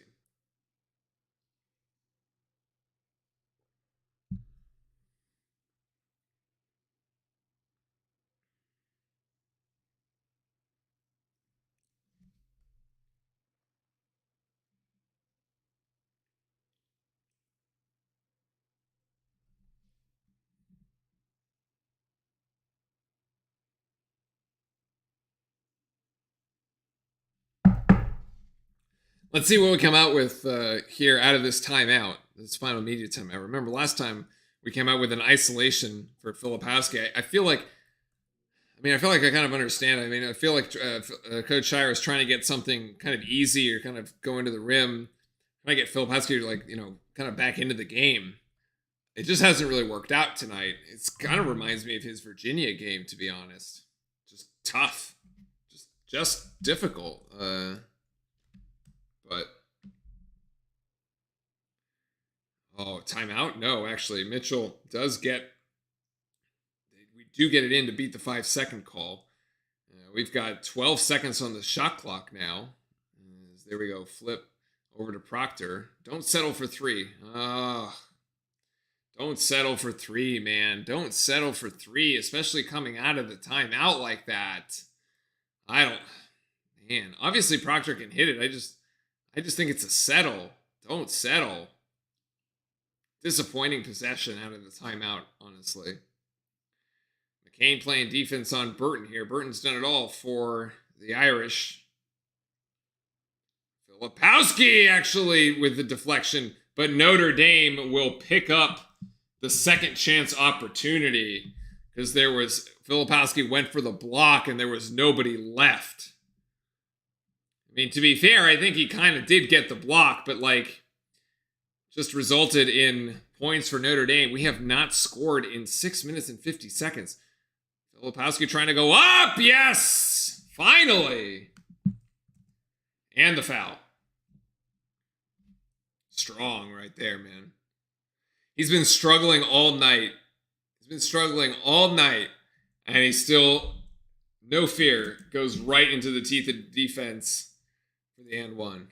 Let's see what we come out with here out of this timeout, this final media timeout. Remember, last time we came out with an isolation for Filipowski. I feel like I kind of understand. I mean, I feel like Coach Shire is trying to get something kind of easy or kind of go into the rim. Trying to get Filipowski to kind of back into the game. It just hasn't really worked out tonight. It kind of reminds me of his Virginia game, to be honest. Just tough. Just difficult. But timeout? No, actually, Mitchell does get. We do get it in to beat the 5-second call. We've got 12 seconds on the shot clock now. There we go. Flip over to Proctor. Don't settle for 3. Don't settle for 3, man. Don't settle for 3, especially coming out of the timeout like that. Man, obviously Proctor can hit it. I just think it's a settle. Don't settle. Disappointing possession out of the timeout, honestly. McCain playing defense on Burton here. Burton's done it all for the Irish. Filipowski actually with the deflection, but Notre Dame will pick up the second chance opportunity because Filipowski went for the block and there was nobody left. I mean, to be fair, I think he kind of did get the block, but just resulted in points for Notre Dame. We have not scored in 6 minutes and 50 seconds. Filipowski trying to go up. Yes! Finally! And the foul. Strong right there, man. He's been struggling all night. And he's still, no fear, goes right into the teeth of defense for the and one.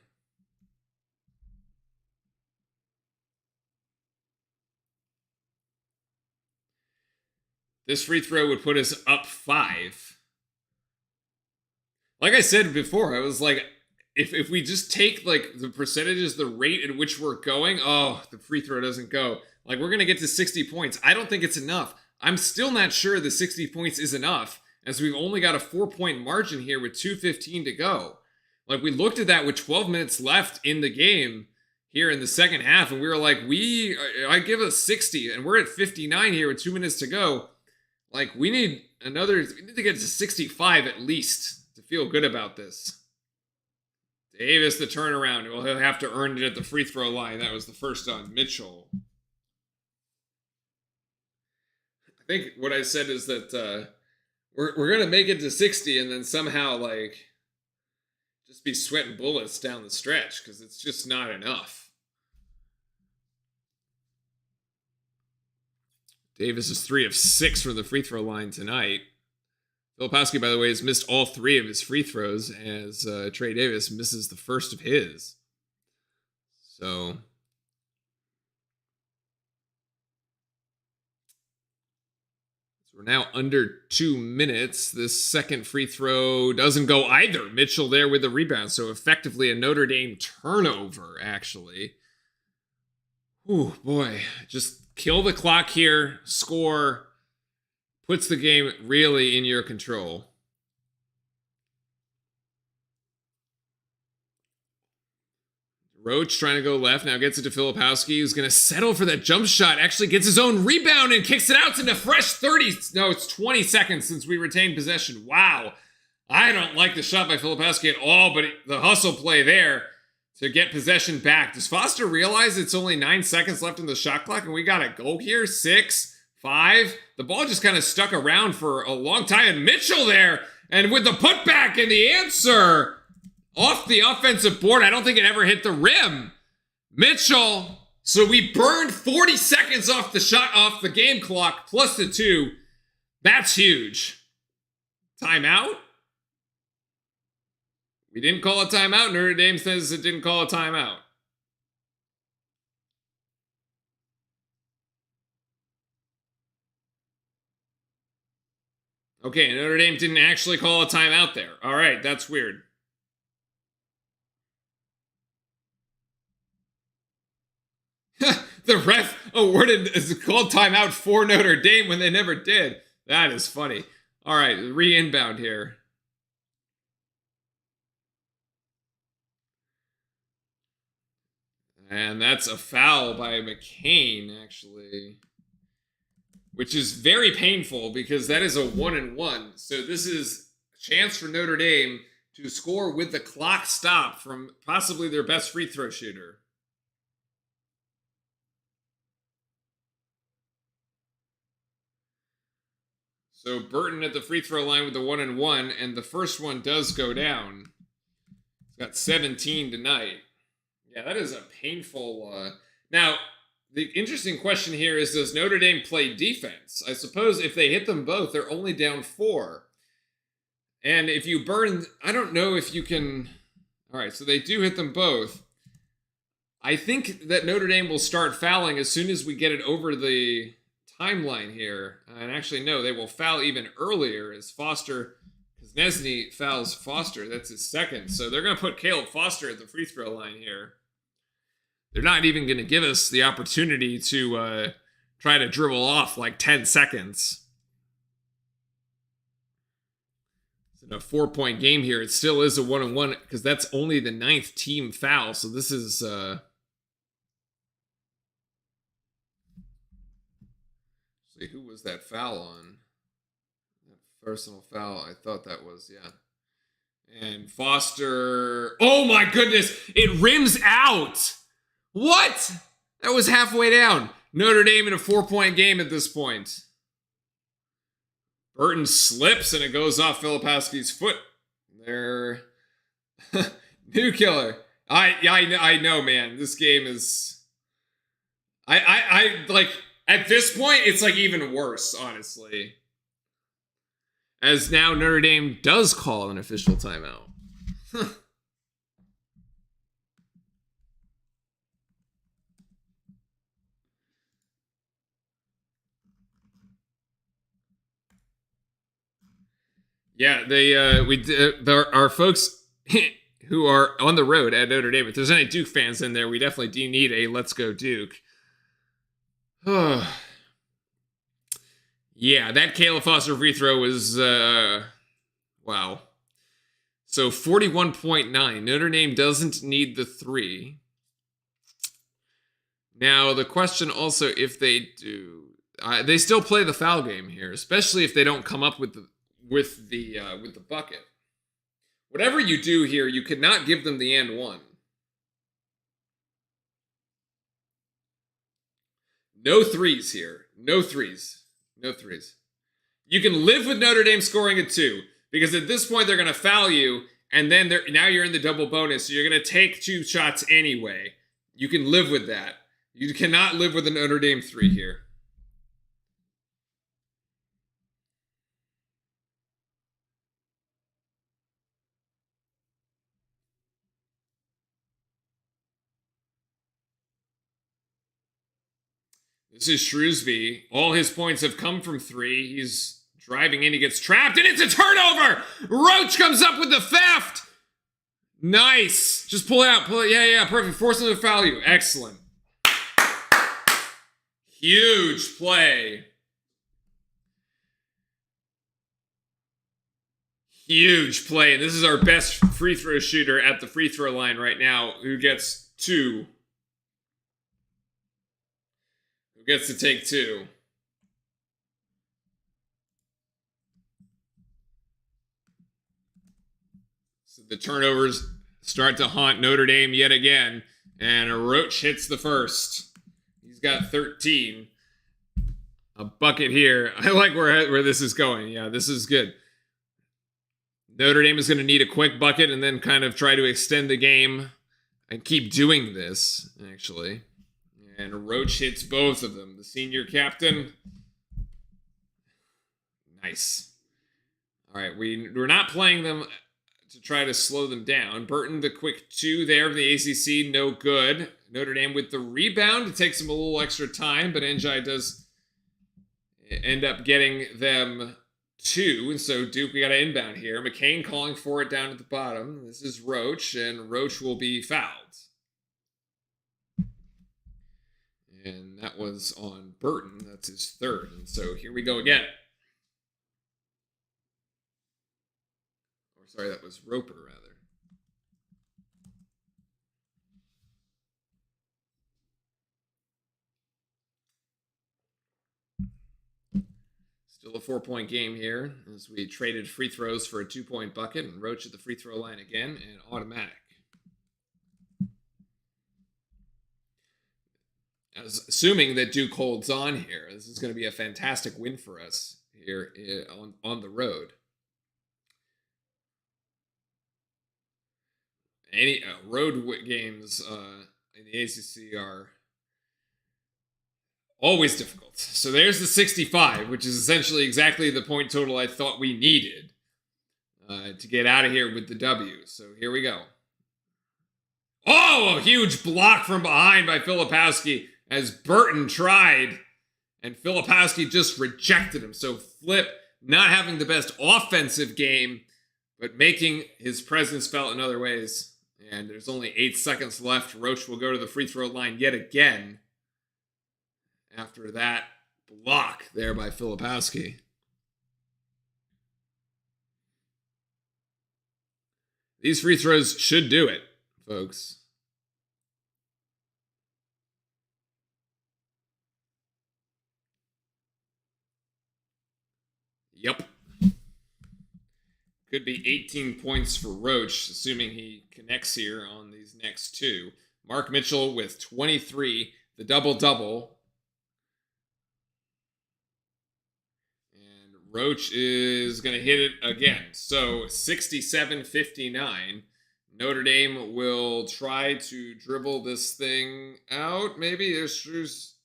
This free throw would put us up 5. Like I said before, I was like, if we just take the percentages, the rate at which we're going, the free throw doesn't go. We're going to get to 60 points. I don't think it's enough. I'm still not sure the 60 points is enough, as we've only got a 4-point margin here with 2:15 to go. We looked at that with 12 minutes left in the game here in the second half, and we were like, I give us 60, and we're at 59 here with 2 minutes to go. We need to get to 65 at least to feel good about this. Davis, the turnaround. Well, he'll have to earn it at the free throw line. That was the first on Mitchell. I think what I said is that we're going to make it to 60 and then somehow, just be sweating bullets down the stretch because it's just not enough. Davis is 3 of 6 from the free throw line tonight. Filipowski, by the way, has missed all 3 of his free throws as Trey Davis misses the first of his. So we're now under 2 minutes. This second free throw doesn't go either. Mitchell there with the rebound. So effectively a Notre Dame turnover, actually. Ooh, boy. Just kill the clock here. Score. Puts the game really in your control. Roach trying to go left. Now gets it to Filipowski, who's going to settle for that jump shot. Actually gets his own rebound and kicks it out to the fresh 20 seconds since we retained possession. Wow. I don't like the shot by Filipowski at all, but the hustle play there. to get possession back. Does Foster realize it's only 9 seconds left in the shot clock and we got a goal here? 6, 5. The ball just kind of stuck around for a long time. And Mitchell there, and with the putback and the answer off the offensive board. I don't think it ever hit the rim. Mitchell. So we burned 40 seconds off the game clock plus the 2. That's huge. Timeout? We didn't call a timeout. Notre Dame says it didn't call a timeout. Okay, Notre Dame didn't actually call a timeout there. All right, that's weird. The ref awarded called timeout for Notre Dame when they never did. That is funny. All right, re-inbound here. And that's a foul by McCain, actually. Which is very painful because that is a 1-and-1. So this is a chance for Notre Dame to score with the clock stopped from possibly their best free throw shooter. So Burton at the free throw line with the 1-and-1, and the first one does go down. He's got 17 tonight. Yeah, that is a painful... Now, the interesting question here is, does Notre Dame play defense? I suppose if they hit them both, they're only down 4. And if you burn... I don't know if you can... All right, so they do hit them both. I think that Notre Dame will start fouling as soon as we get it over the timeline here. And actually, no, they will foul even earlier as Foster... Because Nesny fouls Foster. That's his second. So they're going to put Caleb Foster at the free throw line here. They're not even going to give us the opportunity to try to dribble off like 10 seconds. It's in a 4-point game here. It still is a 1-and-1 because that's only the 9th team foul. So this is... see, who was that foul on? That personal foul. I thought that was, yeah. And Foster... Oh my goodness! It rims out! What? That was halfway down. Notre Dame in a 4-point game at this point. Burton slips and it goes off Filipowski's foot. There. New killer. I know, man. This game is... I like, at this point, it's like even worse, honestly. As now Notre Dame does call an official timeout. Yeah, our folks who are on the road at Notre Dame, if there's any Duke fans in there, we definitely do need a Let's Go Duke. Yeah, that Caleb Foster free throw was, wow. So 41.9. Notre Dame doesn't need the 3. Now, the question also, if they do, they still play the foul game here, especially if they don't come up with the bucket. Whatever you do here, you could not give them the and 1. No 3s here. No 3s. No 3s. You can live with Notre Dame scoring a 2 because at this point they're going to foul you, and then now you're in the double bonus, so you're going to take 2 shots anyway. You can live with that. You cannot live with a Notre Dame 3 here. This is Shrewsbury. All his points have come from 3. He's driving in. He gets trapped, and it's a turnover! Roach comes up with the theft! Nice. Just pull it out. Pull it. Yeah, perfect. Force him to foul you. Excellent. Huge play. Huge play. This is our best free throw shooter at the free throw line right now, who gets 2. Gets to take 2. So the turnovers start to haunt Notre Dame yet again. And Roach hits the first. He's got 13. A bucket here. I like where this is going. Yeah, this is good. Notre Dame is going to need a quick bucket and then kind of try to extend the game and keep doing this, actually. And Roach hits both of them. The senior captain. Nice. All right, we're not playing them to try to slow them down. Burton, the quick 2 there from the ACC, no good. Notre Dame with the rebound. It takes them a little extra time, but NJ does end up getting them 2. And so Duke, we got an inbound here. McCain calling for it down at the bottom. This is Roach, and Roach will be fouled. And that was on Burton. That's his 3rd. And so here we go again. Sorry, that was Roper, rather. Still a 4-point game here as we traded free throws for a 2-point bucket, and Roach at the free throw line again, and automatic. Assuming that Duke holds on here, this is going to be a fantastic win for us here on the road. Any road games in the ACC are always difficult. So there's the 65, which is essentially exactly the point total I thought we needed to get out of here with the W. So here we go. Oh, a huge block from behind by Filipowski as Burton tried, and Filipowski just rejected him. So Flip not having the best offensive game, but making his presence felt in other ways. And there's only 8 seconds left. Roach will go to the free throw line yet again after that block there by Filipowski. These free throws should do it, folks. Yep. Could be 18 points for Roach, assuming he connects here on these next 2. Mark Mitchell with 23, the double-double. And Roach is going to hit it again. So 67-59. Notre Dame will try to dribble this thing out. Maybe there's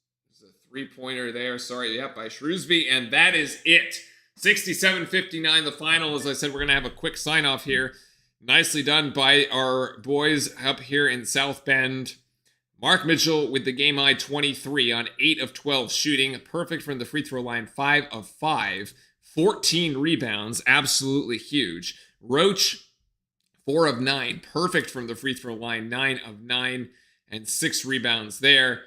a 3-pointer there. Sorry, yep, by Shrewsbury. And that is it. 67-59, the final. As I said, we're going to have a quick sign-off here. Nicely done by our boys up here in South Bend. Mark Mitchell with the game-high 23 on 8 of 12 shooting. Perfect from the free throw line, 5 of 5. 14 rebounds, absolutely huge. Roach, 4 of 9. Perfect from the free throw line, 9 of 9. And 6 rebounds there.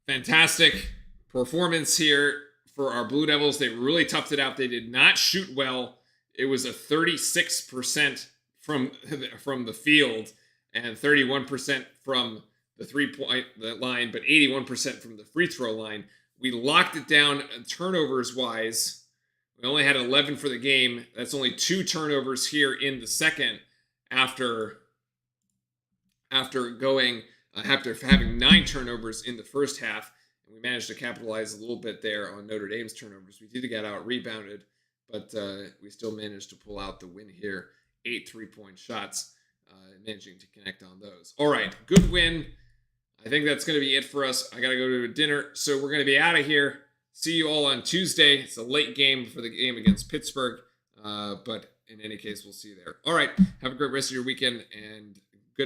Fantastic performance here for our Blue Devils. They really toughed it out. They did not shoot well. It was a 36% from the field and 31% from the 3-point line, but 81% from the free throw line. We locked it down turnovers-wise. We only had 11 for the game. That's only 2 turnovers here in the second after having 9 turnovers in the first half. We managed to capitalize a little bit there on Notre Dame's turnovers. We did get out rebounded, but we still managed to pull out the win here. 8 3-point shots, managing to connect on those. All right, good win. I think that's going to be it for us. I got to go to a dinner, so we're going to be out of here. See you all on Tuesday. It's a late game for the game against Pittsburgh, but in any case, we'll see you there. All right, have a great rest of your weekend, and